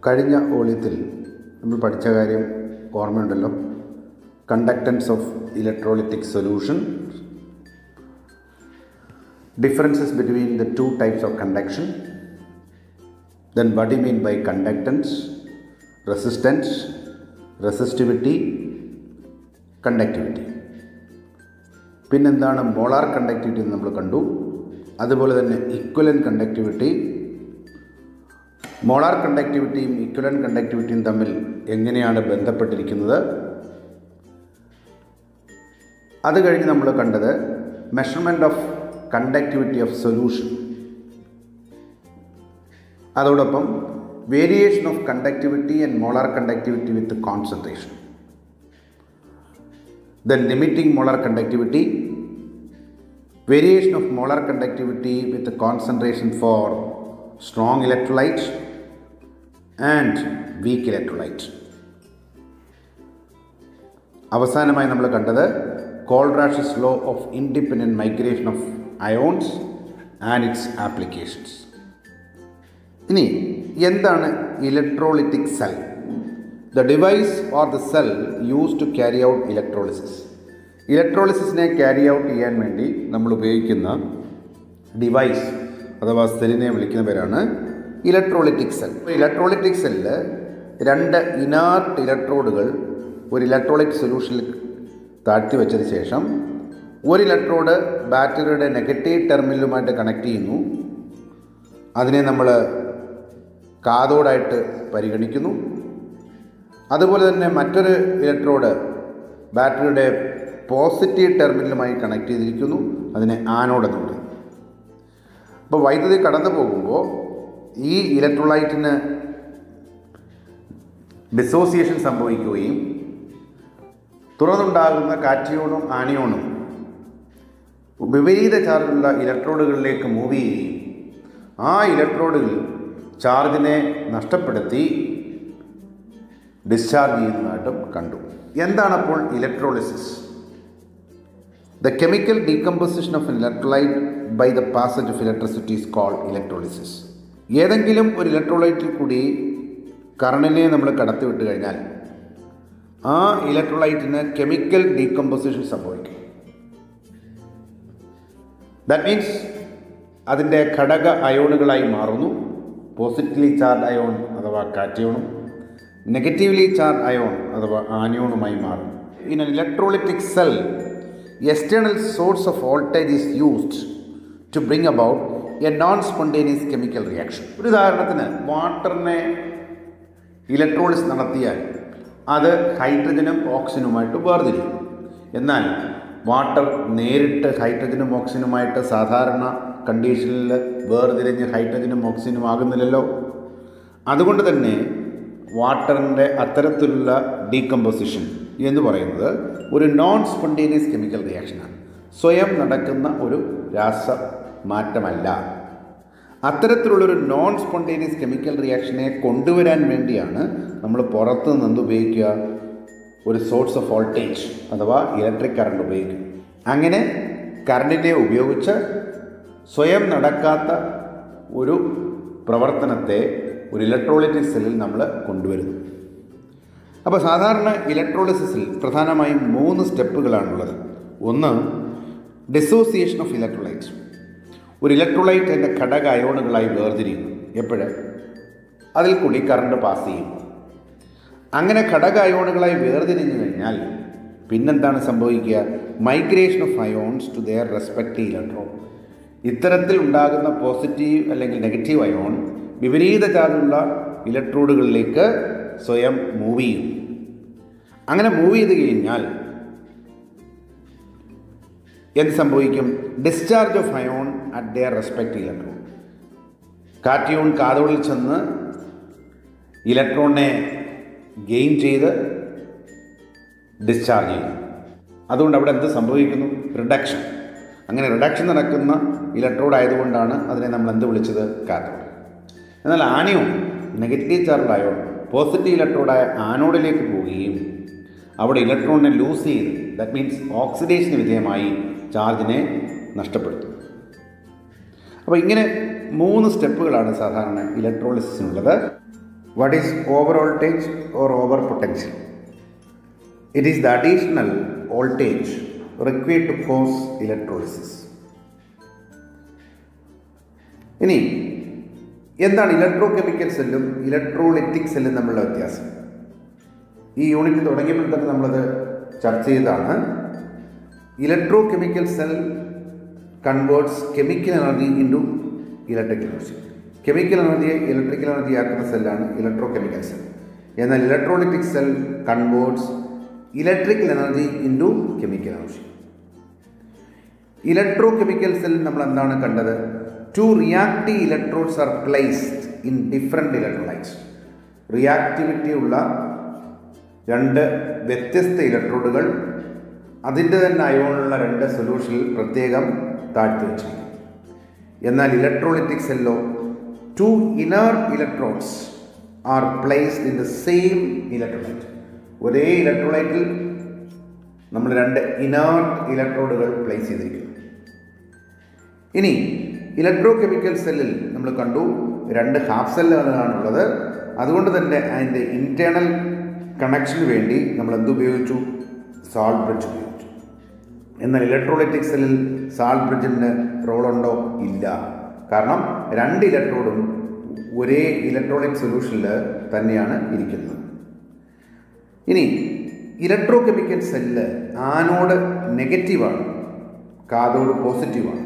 കഴിഞ്ഞ വോള്യത്തിൽ നമ്മൾ പഠിച്ച കാര്യം ഓർമ്മയുണ്ടല്ലോ. Conductance of electrolytic solution, differences between the two types of conduction, then what do you mean by conductance, resistance, resistivity, conductivity. പിന്നെന്താണ് molar conductivity എന്ന് നമ്മൾ കണ്ടു. അതുപോലെ തന്നെ ഇക്വലൻ്റ് കണ്ടക്ടിവിറ്റി. മോളാർ കണ്ടക്ടിവിറ്റിയും ഇക്വലൻ്റ് കണ്ടക്ടിവിറ്റിയും തമ്മിൽ എങ്ങനെയാണ് ബന്ധപ്പെട്ടിരിക്കുന്നത്. അത് കഴിഞ്ഞ് നമ്മൾ കണ്ടത് measurement of conductivity of solution. അതോടൊപ്പം variation of conductivity and molar conductivity with concentration. Then limiting molar conductivity, variation of molar conductivity with concentration for strong electrolyte and weak electrolyte. അവസാനമായി നമ്മൾ കണ്ടത് Kohlrausch's law of independent migration of ions and its applications. ഇനി എന്താണ് electrolytic cell? The device or the cell use to carry out electrolysis. ഇലക്ട്രോളിസിസിനെ carry out ചെയ്യാൻ വേണ്ടി നമ്മൾ ഉപയോഗിക്കുന്ന ഡിവൈസ് അഥവാ സെല്ലിനെ വിളിക്കുന്ന പേരാണ് ഇലക്ട്രോലൈറ്റിക് സെൽ. ഇലക്ട്രോലൈറ്റിക് സെല്ലിൽ രണ്ട് ഇനാർട്ട് ഇലക്ട്രോഡുകൾ ഒരു ഇലക്ട്രോലൈറ്റ് സൊല്യൂഷനിൽ താഴ്ത്തി വെച്ചതിന് ശേഷം ഒരു ഇലക്ട്രോഡ് ബാറ്ററിയുടെ നെഗറ്റീവ് ടെർമിനലുമായിട്ട് കണക്ട് ചെയ്യുന്നു. അതിനെ നമ്മൾ കാഥോഡായിട്ട് പരിഗണിക്കുന്നു. അതുപോലെ തന്നെ മറ്റൊരു ഇലക്ട്രോഡ് ബാറ്ററിയുടെ പോസിറ്റീവ് ടെർമിനലുമായി കണക്ട് ചെയ്തിരിക്കുന്നു. അതിനെ ആനോഡ് എന്നുണ്ട്. അപ്പോൾ വൈദ്യുതി കടന്നു പോകുമ്പോൾ ഈ ഇലക്ട്രോലൈറ്റിന് ഡിസോസിയേഷൻ സംഭവിക്കുകയും തുടർന്നുണ്ടാകുന്ന കാറ്റിയോണും ആനിയോണും വിപരീത ചാർജുള്ള ഇലക്ട്രോഡുകളിലേക്ക് മൂവ് ചെയ്യുകയും ആ ഇലക്ട്രോഡുകൾ ചാർജിനെ നഷ്ടപ്പെടുത്തി ഡിസ്ചാർജ് ചെയ്യുന്നതായിട്ടും കണ്ടു. എന്താണപ്പോൾ electrolysis? The chemical decomposition of electrolyte by the passage of electricity is called electrolysis. ഏതെങ്കിലും ഒരു ഇലക്ട്രോലൈറ്റിൽ കൂടി കറണ്ടിനെ നമ്മൾ കടത്തിവിട്ട് കഴിഞ്ഞാൽ ആ ഇലക്ട്രോലൈറ്റിന് കെമിക്കൽ ഡീകമ്പോസിഷൻ സംഭവിക്കും. ദാറ്റ് മീൻസ് അതിൻ്റെ ഘടക അയോണുകളായി മാറുന്നു. പോസിറ്റീവ്ലി ചാർജ് അയോൺ അഥവാ കാറ്റിയോണും നെഗറ്റീവ്ലി ചാർജ് അയോൺ അഥവാ ആനിയോണുമായി മാറും. In an electrolytic cell, external source of voltage is used to bring about a non-spontaneous chemical reaction. ഒരു ഉദാഹരണത്തിന് വാട്ടറിനെ ഇലക്ട്രോളിസ് നടത്തിയാൽ അത് ഹൈഡ്രജനും ഓക്സിജനുമായിട്ട് വേർതിരിക്കും. എന്നാൽ വാട്ടർ നേരിട്ട് ഹൈഡ്രജനും ഓക്സിജനുമായിട്ട് സാധാരണ കണ്ടീഷനിൽ വേർതിരിഞ്ഞ് ഹൈഡ്രജനും ഓക്സിജനും ആകുന്നില്ലല്ലോ. അതുകൊണ്ട് തന്നെ വാട്ടറിൻ്റെ അത്തരത്തിലുള്ള ഡീകമ്പോസിഷൻ എന്ന് പറയുന്നത് ഒരു നോൺ സ്പോണ്ടേനിയസ് കെമിക്കൽ റിയാക്ഷനാണ്. സ്വയം നടക്കുന്ന ഒരു രാസമാറ്റമല്ല. അത്തരത്തിലുള്ളൊരു നോൺ സ്പോണ്ടേനിയസ് കെമിക്കൽ റിയാക്ഷനെ കൊണ്ടുവരാൻ വേണ്ടിയാണ് നമ്മൾ പുറത്തു നിന്ന് ഉപയോഗിക്കുക, ഒരു സോഴ്സ് ഓഫ് വോൾട്ടേജ് അഥവാ ഇലക്ട്രിക് കറണ്ട് ഉപയോഗിക്കും. അങ്ങനെ കറണ്ടിനെ ഉപയോഗിച്ച് സ്വയം നടക്കാത്ത ഒരു പ്രവർത്തനത്തെ ഒരു ഇലക്ട്രോലൈറ്റിക് സെല്ലിൽ നമ്മൾ കൊണ്ടുവരുന്നു. അപ്പോൾ സാധാരണ ഇലക്ട്രോളിസിസിൽ പ്രധാനമായും 3 സ്റ്റെപ്പുകളാണുള്ളത്. ഒന്ന്, ഡിസോസിയേഷൻ ഓഫ് ഇലക്ട്രോലൈറ്റ്. ഒരു ഇലക്ട്രോലൈറ്റ് അതിൻ്റെ ഘടക അയോണുകളായി വേർതിരിക്കുന്നു. എപ്പോഴും അതിൽ കൂടി കറണ്ട് പാസ് ചെയ്യും. അങ്ങനെ ഘടക അയോണുകളായി വേർതിരിഞ്ഞു കഴിഞ്ഞാൽ പിന്നെന്താണ് സംഭവിക്കുക? Migration of ions to their respective electron. ഇത്തരത്തിൽ ഉണ്ടാകുന്ന പോസിറ്റീവ് അല്ലെങ്കിൽ നെഗറ്റീവ് അയോൺ വിപരീത ചാർജുള്ള ഇലക്ട്രോഡുകളിലേക്ക് സ്വയം മൂവ് ചെയ്യും. അങ്ങനെ മൂവ് ചെയ്ത് കഴിഞ്ഞാൽ എന്ത് സംഭവിക്കും? Discharge of ion at their respective electron. Cation കാഥോഡിൽ ചെന്ന് ഇലക്ട്രോണിനെ ഗെയിൻ ചെയ്ത് ഡിസ്ചാർജ് ചെയ്യും. അതുകൊണ്ട് അവിടെ എന്ത് സംഭവിക്കുന്നു? റിഡക്ഷൻ. അങ്ങനെ റിഡക്ഷൻ നടക്കുന്ന ഇലക്ട്രോഡ് ആയതുകൊണ്ടാണ് അതിനെ നമ്മൾ എന്ത് വിളിച്ചത്? കാഥോഡ്. എന്നാൽ anion negative charge ion positive ഇലക്ട്രോഡായ ആനോഡിലേക്ക് പോവുകയും അവിടെ ഇലക്ട്രോണിനെ ലൂസ് ചെയ്ത്, ദാറ്റ് മീൻസ് ഓക്സിഡേഷന് വിധേയമായി ചാർജിനെ നഷ്ടപ്പെടുത്തും. അപ്പോൾ ഇങ്ങനെ 3 സ്റ്റെപ്പുകളാണ് സാധാരണ ഇലക്ട്രോളിസിസിനുള്ളത്. What is over voltage or over potential? It is the additional voltage required to cause electrolysis. ഇനി എന്താണ് ഇലക്ട്രോ കെമിക്കൽ സെല്ലും ഇലക്ട്രോലൈറ്റിക് സെല്ലും തമ്മിലുള്ള വ്യത്യാസം? ഈ യൂണിറ്റ് തുടങ്ങിയപ്പോൾ തന്നെ നമ്മളത് ചർച്ച ചെയ്തതാണ്. Electrochemical cell converts chemical energy into electrical energy. Chemical എനർജിയെ ഇലക്ട്രിക്കൽ എനർജി ആക്കുന്ന സെല്ലാണ് ഇലക്ട്രോ കെമിക്കൽ സെൽ. എന്നാൽ electrolytic cell converts electrical energy into chemical energy. Electrochemical cell നമ്മൾ എന്താണ് കണ്ടത്? Two reactive electrodes are placed in different electrolytes. Reactivity ഉള്ള രണ്ട് വ്യത്യസ്ത ഇലക്ട്രോഡുകൾ അതിൻ്റെ തന്നെ അയോണുള്ള രണ്ട് സൊല്യൂഷനിൽ പ്രത്യേകം താഴ്ത്തി വെച്ചിരിക്കും. എന്നാൽ ഇലക്ട്രോലൈറ്റിക് സെല്ലോ two inert electrodes are placed in the same electrolyte. ഒരേ ഇലക്ട്രോലൈറ്റിൽ നമ്മൾ രണ്ട് ഇനർ ഇലക്ട്രോഡുകൾ പ്ലേസ് ചെയ്തിരിക്കുന്നു. ഇനി ഇലക്ട്രോ കെമിക്കൽ സെല്ലിൽ നമ്മൾ കണ്ടു രണ്ട് ഹാഫ് സെല്ലുകളാണുള്ളത്. അതുകൊണ്ട് തന്നെ അതിൻ്റെ ഇൻറ്റേർണൽ കണക്ഷന് വേണ്ടി നമ്മൾ എന്തുപയോഗിച്ചു? സാൾട്ട് ബ്രിഡ്ജ് ഉപയോഗിച്ചു. എന്നാൽ ഇലക്ട്രോലൈറ്റിക് സെല്ലിൽ സാൾട്ട് ബ്രിഡ്ജിന് റോളുണ്ടോ? ഇല്ല. കാരണം രണ്ട് ഇലക്ട്രോഡും ഒരേ ഇലക്ട്രോലൈറ്റ് സൊല്യൂഷനിൽ തന്നെയാണ് ഇരിക്കുന്നത്. ഇനി ഇലക്ട്രോ കെമിക്കൽ സെല്ല് ആനോഡ് നെഗറ്റീവാണ്, കാഥോഡ് പോസിറ്റീവാണ്.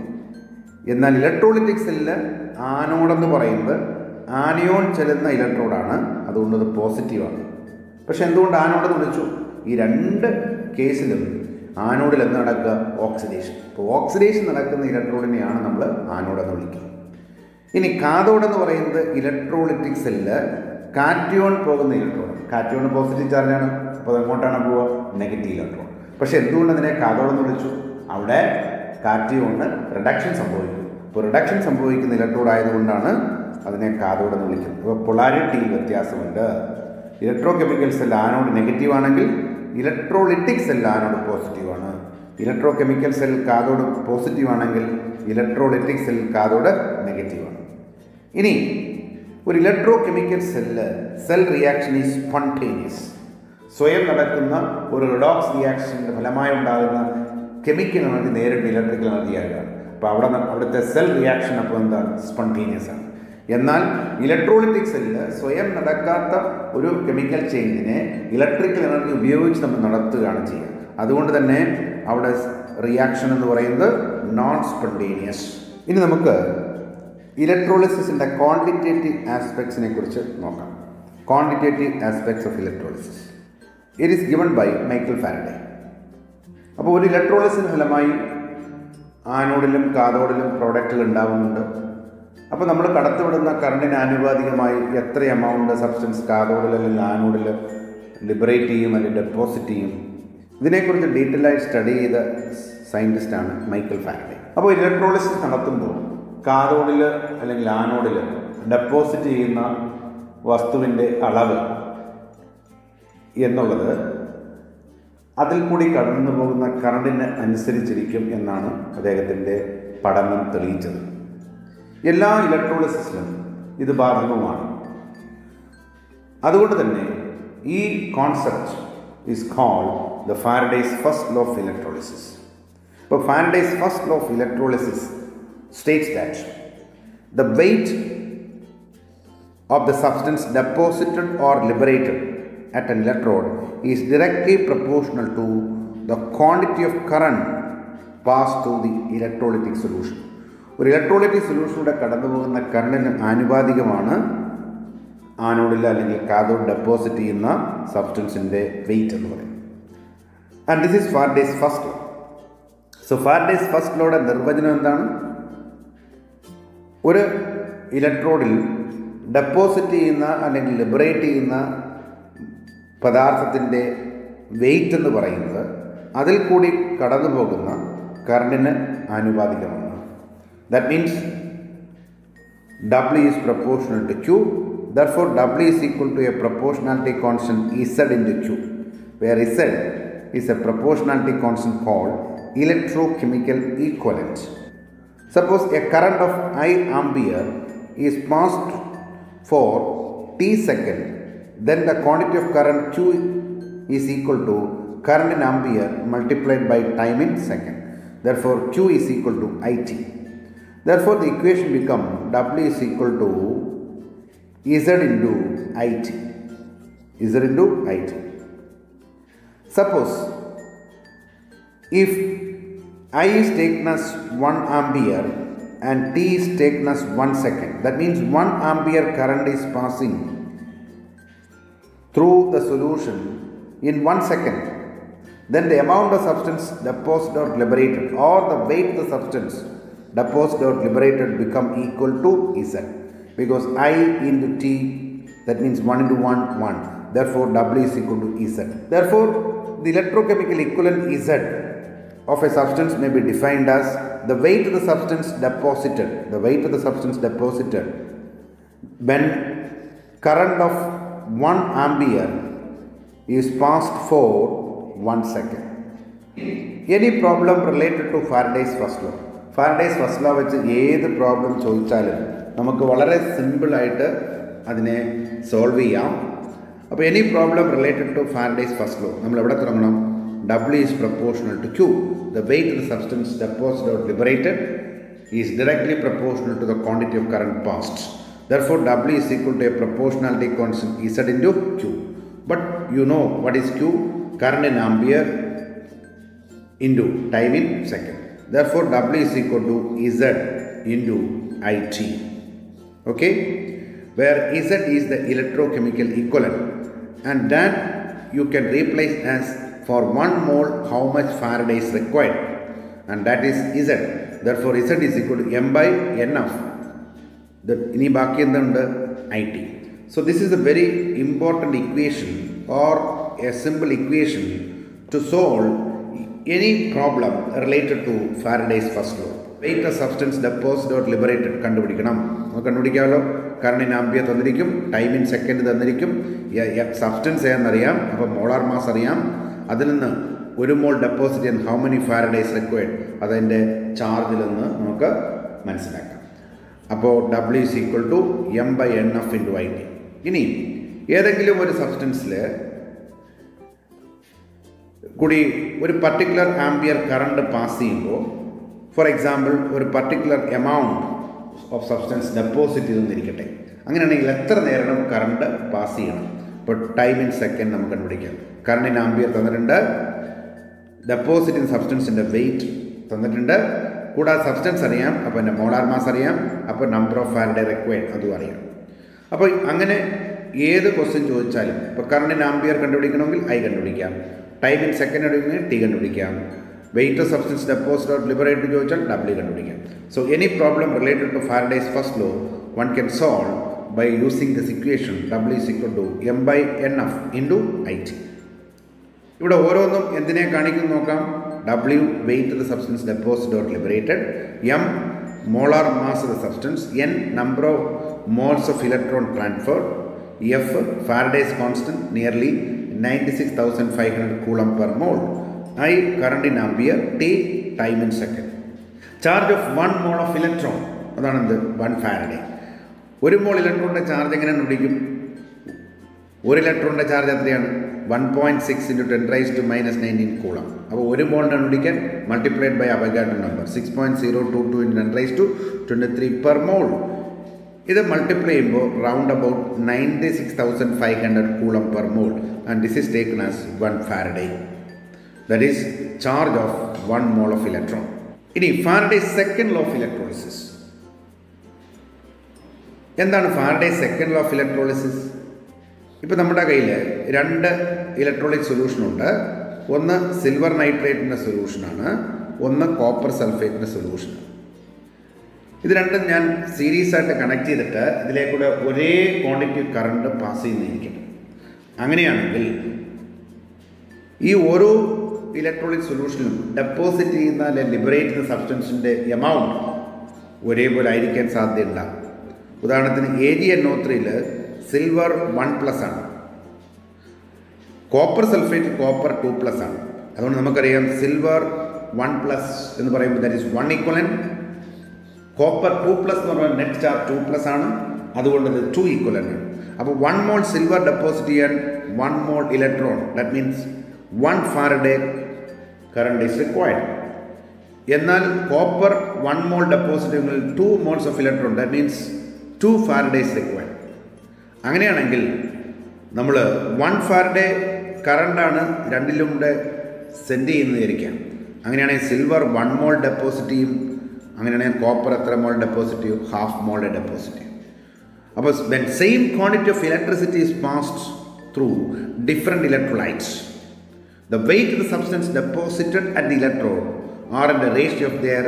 എന്നാൽ ഇലക്ട്രോലൈറ്റിക് സെല്ല് ആനോഡെന്ന് പറയുന്നത് ആനിയോൺ ചെല്ലുന്ന ഇലക്ട്രോഡാണ്, അതുകൊണ്ട് അത് പോസിറ്റീവാണ്. പക്ഷെ എന്തുകൊണ്ട് ആനോഡെന്ന് വിളിച്ചു? ഈ രണ്ട് കേസിലും ആനോഡിൽ എന്ത് നടക്കുക? ഓക്സിഡേഷൻ. അപ്പോൾ ഓക്സിഡേഷൻ നടക്കുന്ന ഇലക്ട്രോഡിനെയാണ് നമ്മൾ ആനോഡെന്ന് വിളിക്കുന്നത്. ഇനി കാഥോഡെന്ന് പറയുന്നത് ഇലക്ട്രോലൈറ്റിക് സെല്ല് കാറ്റിയോൺ പോകുന്ന ഇലക്ട്രോഡ്. കാറ്റിയോൺ പോസിറ്റീവ് ചാർജാണ്, അപ്പോൾ അത് എങ്ങോട്ടാണ് പോവുക? Negative electrode. പക്ഷെ എന്തുകൊണ്ട് അതിനെ കാഥോഡെന്ന് വിളിച്ചു? അവിടെ കാറ്റിയോണ് റിഡക്ഷൻ സംഭവിക്കും. അപ്പോൾ റിഡക്ഷൻ സംഭവിക്കുന്ന ഇലക്ട്രോഡ് ആയതുകൊണ്ടാണ് അതിനെ കാഥോഡ് എന്ന് വിളിക്കുന്നത്. അപ്പോൾ പൊളാരിറ്റിയിൽ വ്യത്യാസമുണ്ട്. Electro chemical cell anode negative ആണെങ്കിൽ ഇലക്ട്രോലൈറ്റിക് സെൽ ആനോഡ് പോസിറ്റീവാണ്. Electro chemical cell cathode positive ആണെങ്കിൽ ഇലക്ട്രോലൈറ്റിക് സെൽ കാഥോഡ് നെഗറ്റീവാണ്. ഇനി ഒരു electro chemical cell reaction is spontaneous. സ്വയം നടക്കുന്ന ഒരു റിഡോക്സ് റിയാക്ഷൻ്റെ ഫലമായി ഉണ്ടാകുന്ന കെമിക്കൽ എനർജി നേരിട്ട് ഇലക്ട്രിക്കൽ എനർജി ആകുകയാണ്. അപ്പോൾ അവിടുത്തെ സെൽ റിയാക്ഷൻ അപ്പോൾ എന്താണ്? സ്പോണ്ടേനിയസ് ആണ്. എന്നാൽ ഇലക്ട്രോലൈറ്റിക് സെല്ല് സ്വയം നടക്കാത്ത ഒരു കെമിക്കൽ ചേഞ്ചിനെ ഇലക്ട്രിക്കൽ എനർജി ഉപയോഗിച്ച് നമ്മൾ നടത്തുകയാണ് ചെയ്യുക. അതുകൊണ്ട് തന്നെ അവിടെ റിയാക്ഷൻ എന്ന് പറയുന്നത് നോൺ സ്പോണ്ടേനിയസ്. ഇനി നമുക്ക് ഇലക്ട്രോളിസിസിൻ്റെ ക്വാണ്ടിറ്റേറ്റീവ് ആസ്പെക്ട്സിനെ കുറിച്ച് നോക്കാം. Quantitative aspects of electrolysis it is given by Michael Faraday. അപ്പോൾ ഒരു ഇലക്ട്രോളിസിന് ഫലമായി ആനോഡിലും കാഥോഡിലും പ്രോഡക്റ്റുകൾ ഉണ്ടാകുന്നുണ്ട്. അപ്പോൾ നമ്മൾ കടത്തിവിടുന്ന കറണ്ടിന് ആനുപാതികമായി എത്ര എമൗണ്ട് സബ്സ്റ്റൻസ് കാഥോഡിൽ അല്ലെങ്കിൽ ആനോഡിൽ ലിബറേറ്റ് ചെയ്യും അല്ലെങ്കിൽ ഡെപ്പോസിറ്റ് ചെയ്യും, ഇതിനെക്കുറിച്ച് ഡീറ്റെയിലായി സ്റ്റഡി ചെയ്ത സയൻറ്റിസ്റ്റാണ് മൈക്കൽ ഫാരഡേ. അപ്പോൾ ഇലക്ട്രോളിസിസ് നടത്തുമ്പോൾ കാഥോഡിൽ അല്ലെങ്കിൽ ആനോഡിൽ ഡെപ്പോസിറ്റ് ചെയ്യുന്ന വസ്തുവിൻ്റെ അളവ് എന്നുള്ളത് അതിൽ കൂടി കടന്നു പോകുന്ന കറണ്ടിന് അനുസരിച്ചിരിക്കും എന്നാണ് അദ്ദേഹത്തിൻ്റെ പഠനം തെളിയിച്ചത്. എല്ലാ ഇലക്ട്രോളിസിസിലും ഇത് ബാധകമാണ്. അതുകൊണ്ട് തന്നെ ഈ concept is called the Faraday's first law of electrolysis. ഇപ്പോൾ Faraday's first law of electrolysis states that the weight of the substance deposited or liberated at an electrode is directly proportional to the quantity of current passed through the electrolytic solution. ഒരു electrolytic സൊല്യൂഷനിലൂടെ കടന്നു പോകുന്ന കറണ്ടിന് ആനുപാതികമാണ് ആനോഡിൽ അല്ലെങ്കിൽ cathode deposit ചെയ്യുന്ന സബ്സ്റ്റൻസിൻ്റെ weight എന്ന് പറയും. And this is Faraday's first law. So Faraday's first ലോയുടെ നിർവചനം എന്താണ്? ഒരു ഇലക്ട്രോഡിൽ ഡെപ്പോസിറ്റ് ചെയ്യുന്ന അല്ലെങ്കിൽ ലിബറേറ്റ് ചെയ്യുന്ന പദാർത്ഥത്തിൻ്റെ വെയിറ്റ് എന്ന് പറയുന്നത് അതിൽ കൂടി കടന്നു പോകുന്ന കറണ്ടിന് ആനുപാതികമാണ്. That means W is proportional to Q. Therefore, W is equal to a proportionality constant Z into Q, where Z is a proportionality constant called electrochemical equivalent. Suppose a current of I ampere is passed for t second, then the quantity of current Q is equal to current in ampere multiplied by time in second. Therefore, Q is equal to IT. Therefore, the equation becomes W is equal to Z into IT. Z into IT. Suppose if I is taken as 1 ampere and T is taken as 1 second, that means 1 ampere current is passing through the solution in 1 second, then the amount of substance deposited or liberated, or the weight of the substance deposited or liberated, become equal to Z, because I into T, that means 1 into 1, 1. Therefore, W is equal to Z. Therefore, the electrochemical equivalent Z of a substance may be defined as the weight of the substance deposited, when current of 1 ampere is passed for 1 second. Any problem related to Faraday's first law? Faraday's first law വെച്ച് ഏത് problem ചോദിച്ചാലും നമുക്ക് വളരെ സിമ്പിളായിട്ട് അതിനെ solve ചെയ്യാം. അപ്പോൾ any problem related to Faraday's first law നമ്മൾ എവിടെ തുടങ്ങണം? W is proportional to Q. The weight of the substance deposited or liberated is directly proportional to the quantity of current passed. Therefore, W is equal to a proportionality constant Z into Q. But you know what is Q? Current in ampere into time in second. Therefore, W is equal to Z into IT. Okay? Where Z is the electrochemical equivalent, and that you can replace as for 1 mole how much Faraday is required, and that is Z. Therefore, Z is equal to m by n of the ini baaki endundu IT. So this is a very important equation, or a simple equation to solve any problem related to Faraday's first law. Weight of substance deposited or liberated കണ്ടുപിടിക്കണം. നമുക്ക് കണ്ടുപിടിക്കാമല്ലോ. Current in ampere തന്നിരിക്കും, time in second തന്നിരിക്കും, substance ഏതെന്നറിയാം, അപ്പോൾ molar mass അറിയാം. അതിൽ നിന്ന് 1 മോൾ ഡെപ്പോസിറ്റ് ചെയ്യാൻ ഹൗ മെനി ഫാരഡേസ് റിക്വയർഡ്, അതിൻ്റെ ചാർജിൽ നിന്ന് നമുക്ക് മനസ്സിലാക്കാം. അപ്പോൾ W is equal to m by n of into IT. ഇനി ഏതെങ്കിലും ഒരു സബ്സ്റ്റൻസിൽ കൂടി ഒരു പർട്ടിക്കുലർ ആംപിയർ കറണ്ട് പാസ് ചെയ്യുമ്പോൾ, ഫോർ എക്സാമ്പിൾ ഒരു particular amount of substance deposit ചെയ്തെന്നിരിക്കട്ടെ, അങ്ങനെയാണെങ്കിൽ എത്ര നേരം കറണ്ട് പാസ് ചെയ്യണം? ഇപ്പോൾ ടൈം ഇൻ സെക്കൻഡ് നമുക്ക് കണ്ടുപിടിക്കാം. കറണ്ട് ഇൻ ആംപിയർ തന്നിട്ടുണ്ട്, ഡെപ്പോസിറ്റ് ഇൻ സബ്സ്റ്റൻസിൻ്റെ വെയിറ്റ് തന്നിട്ടുണ്ട്, കൂടാതെ സബ്സ്റ്റൻസ് അറിയാം, അപ്പോൾ എൻ്റെ മോളാർ മാസ് അറിയാം, അപ്പോൾ നമ്പർ ഓഫ് ഫാരഡേ റിക്വയർഡ് അതും അറിയാം. അപ്പോൾ അങ്ങനെ ഏത് ക്വസ്റ്റ്യൻ ചോദിച്ചാലും, ഇപ്പോൾ കറണ്ട് ഇൻ ആംപിയർ കണ്ടുപിടിക്കണമെങ്കിൽ I കണ്ടുപിടിക്കാം, ടൈം ഇൻ സെക്കൻഡ് കണ്ടുപിടിക്കണമെങ്കിൽ T കണ്ടുപിടിക്കാം, weight of substance deposit or liberate ചോദിച്ചാൽ W കണ്ടുപിടിക്കാം. So any problem related to Faraday's first law one can solve by using this equation W is equal to m by n of into IT. ഇവിടെ ഓരോന്നും എന്തിനെ കാണിക്കുന്നു നോക്കാം. W weight of the substance deposited or liberated, m molar mass of the substance, n number of moles of electron transferred, F Faraday's constant nearly 96,500 coulomb per mole, I current in ampere, T time in second. Charge of 1 mole of electron, അതാണ് 1 Faraday. 1 മോൾ ഇലക്ട്രോണിൻ്റെ charge എങ്ങനെ കണ്ടുപിടിക്കും? 1 ഇലക്ട്രോണിൻ്റെ charge എത്രയാണ്? 1.6 into 10⁻⁻19 coulomb. അപ്പോൾ 1 മോളിന് കണ്ടുപിടിക്കാൻ multiplied by Avogadro number 6.022 into 10⁻23 per mole. ഇത് multiply ചെയ്യുമ്പോൾ round about 96,500 coulomb per mole, and this is taken as 1 Faraday. That is charge of 1 mole of electron. ഇനി Faraday's second law of electrolysis. എന്താണ് Faraday's second law of electrolysis? ഇപ്പോൾ നമ്മുടെ കയ്യിൽ 2 ഇലക്ട്രോളിക് സൊല്യൂഷനുണ്ട്. ഒന്ന് silver നൈട്രേറ്റിൻ്റെ സൊല്യൂഷനാണ്, ഒന്ന് copper സൾഫേറ്റിൻ്റെ സൊല്യൂഷനാണ്. ഇത് രണ്ടും ഞാൻ സീരീസ് ആയിട്ട് കണക്ട് ചെയ്തിട്ട് ഇതിലേക്കൂടെ ഒരേ ക്വാണ്ടിറ്റി കറണ്ട് പാസ് ചെയ്യുന്നിരിക്കട്ടെ. അങ്ങനെയാണെങ്കിൽ ഈ ഓരോ ഇലക്ട്രോളിക് സൊല്യൂഷനിലും ഡെപ്പോസിറ്റ് ചെയ്യുന്ന അല്ലെങ്കിൽ ലിബറേറ്റ് ചെയ്യുന്ന സബ്സ്റ്റൻസിൻ്റെ എമൗണ്ട് ഒരേപോലെ ആയിരിക്കാൻ സാധ്യതയില്ല. ഉദാഹരണത്തിന് AgNO3 സിൽവർ 1+ ആണ്, കോപ്പർ സൾഫേറ്റ് കോപ്പർ 2+ ആണ്. അതുകൊണ്ട് നമുക്കറിയാം സിൽവർ 1+ എന്ന് പറയുമ്പോൾ ദാറ്റ് ഈസ് 1 ഈക്വലൻറ്റ്. കോപ്പർ 2+ എന്ന് പറയുമ്പോൾ നെറ്റ് ചാർജ് 2+ ആണ്, അതുകൊണ്ട് ഇത് 2 ഈക്വലൻ്റ് ആണ്. അപ്പോൾ 1 mole സിൽവർ ഡെപ്പോസിറ്റ് ചെയ്യാൻ 1 mole electron, that means 1 Faraday current is required. എന്നാൽ കോപ്പർ 1 mole ഡെപ്പോസിറ്റ് ചെയ്യുമ്പോൾ 2 moles of electron, that means 2 Faraday's required. അങ്ങനെയാണെങ്കിൽ നമ്മൾ 1 ഫാരഡേ കറണ്ടാണ് രണ്ടിലും കൂടെ സെൻഡ് ചെയ്യുന്നതായിരിക്കാം. അങ്ങനെയാണെങ്കിൽ സിൽവർ 1 mole ഡെപ്പോസിറ്റ് ചെയ്യും. അങ്ങനെയാണെങ്കിൽ കോപ്പർ എത്ര മോൾ ഡെപ്പോസിറ്റ് ചെയ്യും? 1/2 mole ഡെപ്പോസിറ്റ് ചെയ്യും. അപ്പോൾ when same quantity of electricity is passed through different electrolytes, the weight of the substance deposited at the electrode are in the ratio of their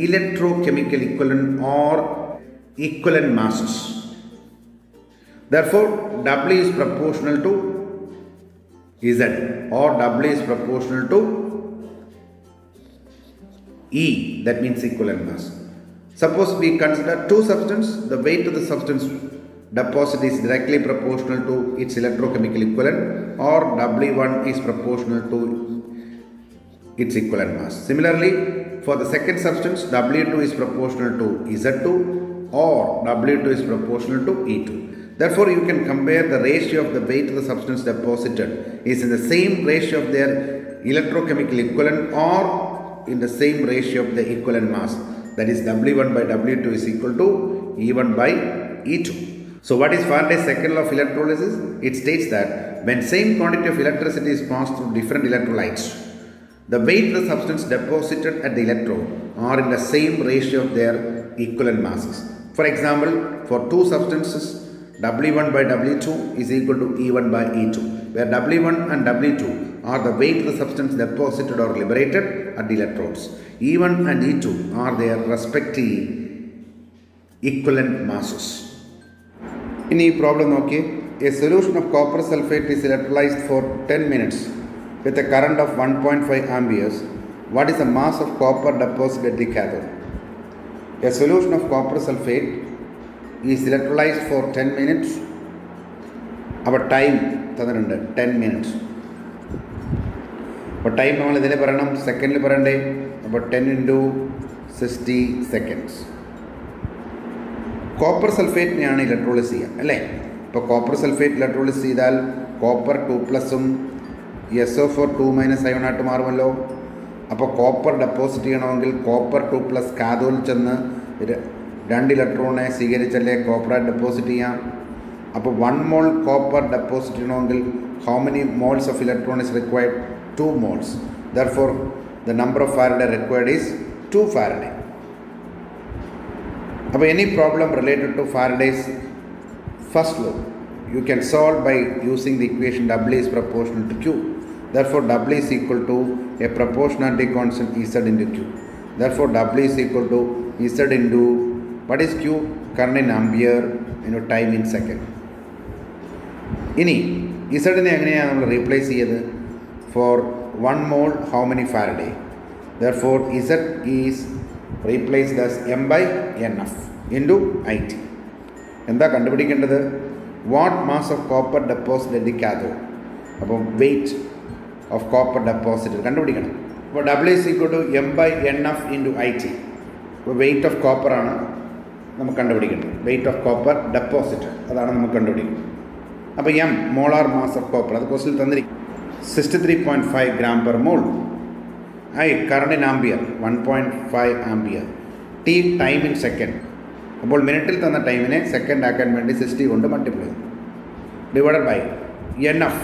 electrochemical equivalent or equivalent masses. Therefore, W is proportional to Z, or W is proportional to E, that means equivalent mass. Suppose we consider two substances, the weight of the substance deposit is directly proportional to its electrochemical equivalent, or W1 is proportional to its equivalent mass. Similarly, for the second substance, W2 is proportional to Z2, or W2 is proportional to E2. Therefore, you can compare the ratio of the weight of the substance deposited is in the same ratio of their electrochemical equivalent, or in the same ratio of the equivalent mass. That is, W1 by W2 is equal to E1 by E2. So what is Faraday's second law of electrolysis? It states that when same quantity of electricity is passed through different electrolytes, the weight of the substance deposited at the electrode are in the same ratio of their equivalent masses. For example, for two substances, W1 by W2 is equal to E1 by E2, where W1 and W2 are the weight of the substance deposited or liberated at the electrodes. E1 and E2 are their respective equivalent masses. In this problem, a solution of copper sulfate is electrolyzed for 10 minutes with a current of 1.5 amperes. What is the mass of copper deposited at the cathode? A solution of copper sulfate is electrolyzed for 10 minutes. Our time 10 minutes. അപ്പോൾ time നമ്മൾ ഇതിൽ പറയണം, സെക്കൻഡിൽ പറയണ്ടേ. അപ്പോൾ 10 into 60 seconds. Copper സൾഫേറ്റിനെയാണ് electrolysis ചെയ്യുക അല്ലേ. ഇപ്പോൾ കോപ്പർ സൾഫേറ്റ് ഇലക്ട്രോളിസ് ചെയ്താൽ കോപ്പർ 2+ഉം SO4 2- അയോണായിട്ട് മാറുമല്ലോ. അപ്പോൾ കോപ്പർ ഡെപ്പോസിറ്റ് ചെയ്യണമെങ്കിൽ കോപ്പർ 2+ കാഥോഡിൽ ചെന്ന് 2 ഇലക്ട്രോണെ സ്വീകരിച്ചല്ലേ കോപ്പറായിട്ട് ഡെപ്പോസിറ്റ് ചെയ്യാം. അപ്പോൾ 1 mole കോപ്പർ ഡെപ്പോസിറ്റ് ചെയ്യണമെങ്കിൽ how many moles of electron is required? 2 moles. Therefore, the number of Faraday required is 2 Faraday. Now, any problem related to Faraday's first law, you can solve by using the equation W is proportional to Q. Therefore, W is equal to a proportionality constant Z into Q. Therefore, W is equal to Z into, what is Q? Current in ampere into time in second. ഇനി ഇസഡിനെ എങ്ങനെയാണ് നമ്മൾ replace ചെയ്തത്? For 1 mole, how many Faraday? Therefore, Z is replaced as M by NF into IT. എന്താ കണ്ടുപിടിക്കേണ്ടത്? What mass of copper deposited at the cathode? അപ്പോൾ weight of copper deposited കണ്ടുപിടിക്കണം. അപ്പോൾ W is equal to M by NF into IT. അപ്പോൾ weight of copper ആണ് നമുക്ക് കണ്ടുപിടിക്കേണ്ടത്. weight of copper deposited അതാണ് നമുക്ക് കണ്ടുപിടിക്കുന്നത്. അപ്പോൾ M molar mass of copper, അത് ക്വസ്റ്റിൽ തന്നിരിക്കും. 63.5 gram per mole. Current in ampere 1.5 ampere. T time in second. അപ്പോൾ മിനിറ്റിൽ തന്ന ടൈമിനെ സെക്കൻഡ് ആക്കാൻ വേണ്ടി 60 കൊണ്ട് മൾട്ടിപ്ലൈ ചെയ്യും. Divided by NF.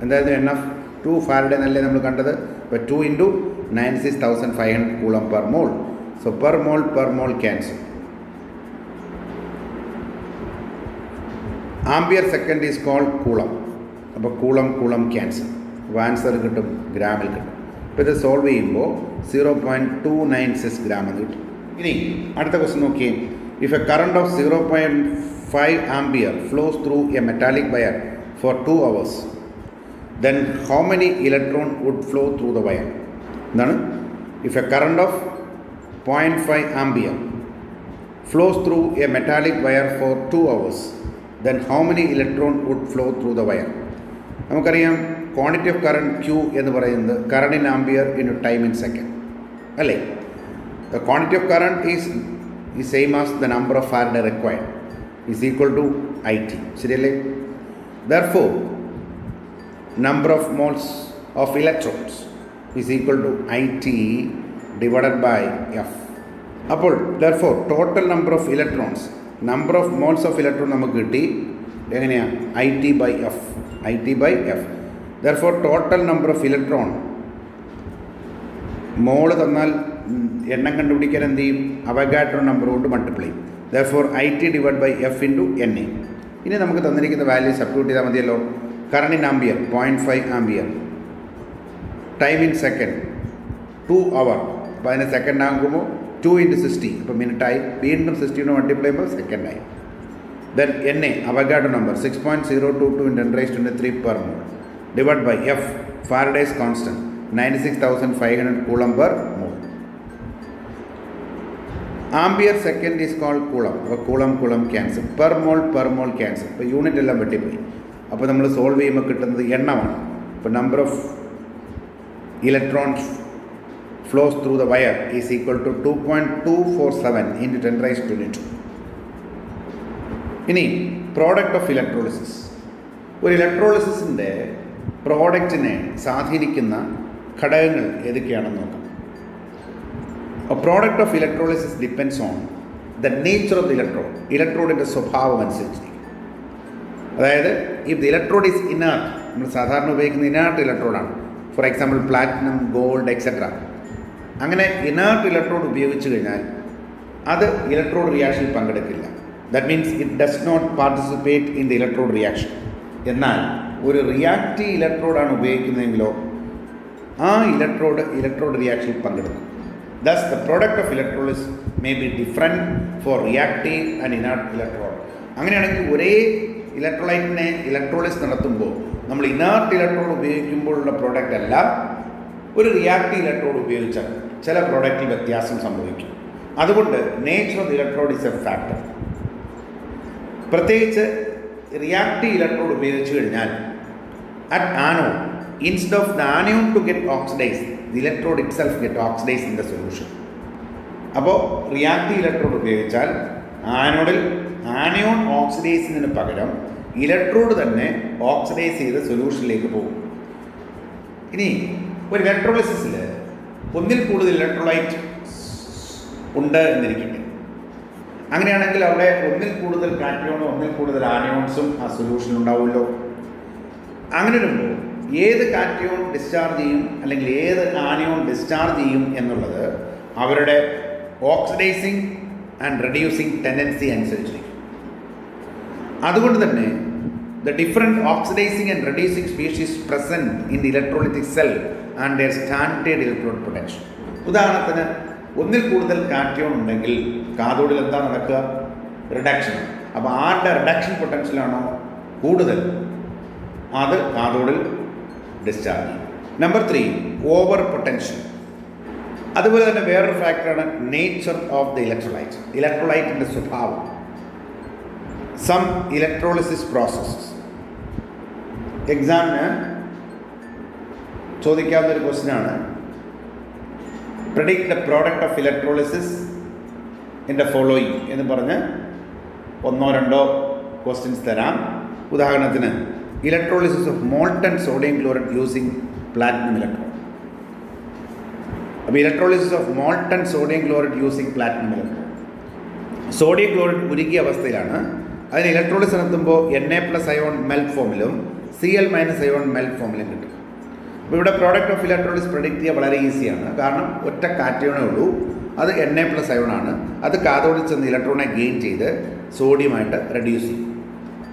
എന്തായിരുന്നു NF? 2 ഫാരഡേ എന്നല്ലേ നമ്മൾ കണ്ടത്. അപ്പോൾ 2 into 96,500 coulomb per mole. So per mole cancel. Ampere second is called coulomb. അപ്പോൾ കൂളം ക്യാൻസൽ. അപ്പോൾ ആൻസർ കിട്ടും ഗ്രാമിൽ കിട്ടും. അപ്പോൾ ഇത് സോൾവ് ചെയ്യുമ്പോൾ 0.296 ഗ്രാം എന്ന് കിട്ടും. ഇനി അടുത്ത ക്വസ്റ്റ്യൻ നോക്കിയേ. If a current of 0.5 ampere flows through a metallic wire for 2 hours, then how many electron would flow through the wire? എന്താണ്? If a current of 0.5 ampere flows through a metallic wire for 2 hours, then how many electron would flow through the wire? നമുക്കറിയാം quantity of current Q എന്ന് പറയുന്നത് current in ampere in time in second അല്ലേ. The quantity of current is same as the number of Faraday required. Is equal to IT. ശരിയല്ലേ? Therefore, number of moles of electrons is equal to IT divided by F. അപ്പോൾ therefore total number of electrons, number of moles of electron നമുക്ക് കിട്ടി എങ്ങനെയാണ്? IT by F. Therefore total number of electron, മോള് തന്നാൽ എണ്ണം കണ്ടുപിടിക്കാൻ എന്ത് ചെയ്യും? അവഗാഡ്രോ നമ്പർ കൊണ്ട് മൾട്ടിപ്ലൈ ചെയ്യും. Therefore IT divided by F into NA. ഇനി നമുക്ക് തന്നിരിക്കുന്ന വാല്യൂ സബ്സ്റ്റിറ്റ്യൂട്ട് ചെയ്താൽ മതിയല്ലോ. Current in ampere 0.5 ampere, time in second 2 അവർ. അപ്പോൾ അതിന് സെക്കൻഡ് ആകുമ്പോൾ 2 × 60, അപ്പോൾ മിനിറ്റായി. വീണ്ടും 60 കൊണ്ട് മൾട്ടിപ്ലൈ ചെയ്യുമ്പോൾ സെക്കൻഡായി. Then NA Avogadro number 6.022 × 10⁻³ per mole divided by F Faraday's constant 96,500 coulomb per mole. Ampere second is called coulomb. അപ്പോൾ coulomb cancel, per mole cancel. അപ്പോൾ യൂണിറ്റ് എല്ലാം വെട്ടിപ്പോയി. അപ്പോൾ നമ്മൾ സോൾവ് ചെയ്യുമ്പോൾ കിട്ടുന്നത് എണ്ണമാണ്. അപ്പോൾ number of electrons flows through the wire is equal to 2.247 × 10⁻²². ഇനി പ്രോഡക്റ്റ് ഓഫ് ഇലക്ട്രോളിസിസ്. ഒരു ഇലക്ട്രോളിസിസിൻ്റെ പ്രോഡക്റ്റിനെ സ്വാധീനിക്കുന്ന ഘടകങ്ങൾ ഏതൊക്കെയാണെന്ന് നോക്കാം. A product of electrolysis depends on the nature of the electrode. ഇലക്ട്രോഡിൻ്റെ സ്വഭാവം അനുസരിച്ച്. അതായത് if the electrode is inert, നമ്മൾ സാധാരണ ഉപയോഗിക്കുന്ന ഇനേർട്ട് ഇലക്ട്രോഡാണ്. For example platinum, gold etcetera. അങ്ങനെ ഇനേർട്ട് ഇലക്ട്രോഡ് ഉപയോഗിച്ച് കഴിഞ്ഞാൽ അത് ഇലക്ട്രോഡ് റിയാക്ഷനിൽ പങ്കെടുക്കില്ല. That means it does not participate in the electrode reaction. എന്നാൽ ഒരു റിയാക്റ്റീവ് ഇലക്ട്രോഡാണ് ഉപയോഗിക്കുന്നതെങ്കിലോ ആ ഇലക്ട്രോഡ് റിയാക്ഷനിൽ പങ്കെടുക്കും. Thus, the product of electrolysis may be different for reactive and inert electrode. അങ്ങനെയാണെങ്കിൽ ഒരേ ഇലക്ട്രോലൈറ്റിനെ ഇലക്ട്രോളിസ് നടത്തുമ്പോൾ നമ്മൾ ഇനേർട്ട് ഇലക്ട്രോഡ് ഉപയോഗിക്കുമ്പോഴുള്ള പ്രോഡക്റ്റ് അല്ല ഒരു റിയാക്റ്റീവ് ഇലക്ട്രോഡ് ഉപയോഗിച്ചാൽ ചില പ്രോഡക്റ്റിൽ വ്യത്യാസം സംഭവിക്കും. അതുകൊണ്ട് nature of electrode is A factor. പ്രത്യേകിച്ച് റിയാക്റ്റീവ് ഇലക്ട്രോഡ് ഉപയോഗിച്ച് കഴിഞ്ഞാൽ at anode, instead of the anion to get oxidized, the electrode itself get oxidized in the solution. അപ്പോൾ റിയാക്റ്റീവ് ഇലക്ട്രോഡ് ഉപയോഗിച്ചാൽ ആനോഡിൽ ആനിയോൺ ഓക്സിഡൈസ് ചെയ്യുന്നതിന് പകരം ഇലക്ട്രോഡ് തന്നെ ഓക്സിഡൈസ് ചെയ്ത് സൊല്യൂഷനിലേക്ക് പോകും. ഇനി ഒരു ഇലക്ട്രോളിസിസിൽ ഒന്നിൽ കൂടുതൽ ഇലക്ട്രോലൈറ്റ് ഉണ്ട് എന്നിരിക്കട്ടെ. അങ്ങനെയാണെങ്കിൽ അവിടെ ഒന്നിൽ കൂടുതൽ കാറ്റയോണും ഒന്നിൽ കൂടുതൽ ആനിയോൺസും ആ സൊല്യൂഷനിൽ ഉണ്ടാവുമല്ലോ. അങ്ങനെ വരുമ്പോൾ ഏത് കാറ്റയോൺ ഡിസ്ചാർജ് ചെയ്യും അല്ലെങ്കിൽ ഏത് ആനിയോൺ ഡിസ്ചാർജ് ചെയ്യും എന്നുള്ളത് അവരുടെ ഓക്സിഡൈസിങ് ആൻഡ് റെഡ്യൂസിങ് ടെൻഡൻസി അനുസരിച്ചിരിക്കും. അതുകൊണ്ട് തന്നെ the different oxidising and reducing species present in the electrolytic cell and their standard electrode potential. ഉദാഹരണത്തിന് ഒന്നിൽ കൂടുതൽ കാറ്റയോൺ ഉണ്ടെങ്കിൽ കാഥോഡിൽ എന്താ നടക്കുക? റിഡക്ഷൻ. അപ്പോൾ ആരുടെ റിഡക്ഷൻ പൊട്ടൻഷ്യലാണോ കൂടുതൽ അത് കാഥോഡിൽ ഡിസ്ചാർജ് ചെയ്യും. Number 3 over potential. അതുപോലെ തന്നെ വേറൊരു ഫാക്ടറാണ് നേച്ചർ ഓഫ് ദ ഇലക്ട്രോലൈറ്റ്. ഇലക്ട്രോലൈറ്റിൻ്റെ സ്വഭാവം. Some electrolysis processes. എക്സാമിന് ചോദിക്കാവുന്ന ഒരു ക്വസ്റ്റ്യനാണ് predict the product of electrolysis in the following എന്ന് പറഞ്ഞ് 1-2 ക്വസ്റ്റ്യൻസ് തരാം. ഉദാഹരണത്തിന് electrolysis of molten sodium chloride using platinum electrode. അപ്പോൾ electrolysis of molten sodium chloride using platinum electrode. Sodium chloride ഉരുകിയ അവസ്ഥയിലാണ്. അതിന് ഇലക്ട്രോളിസിസ് നടത്തുമ്പോൾ Na+ അയോൺ മെൽറ്റ് ഫോമിലും Cl- അയോൺ മെൽറ്റ് ഫോമിലും കിട്ടും. അപ്പോൾ ഇവിടെ പ്രോഡക്റ്റ് ഓഫ് ഇലക്ട്രോളിസിസ് പ്രഡിക്റ്റ് ചെയ്യുക വളരെ ഈസിയാണ്. കാരണം ഒറ്റ കാറ്റയോണേ ഉള്ളൂ, അത് Na+ അയോണാണ്. അത് കാഥോഡിൽ ചെന്ന് ഇലക്ട്രോണെ ഗെയിൻ ചെയ്ത് സോഡിയമായിട്ട് റെഡ്യൂസ് ചെയ്യും.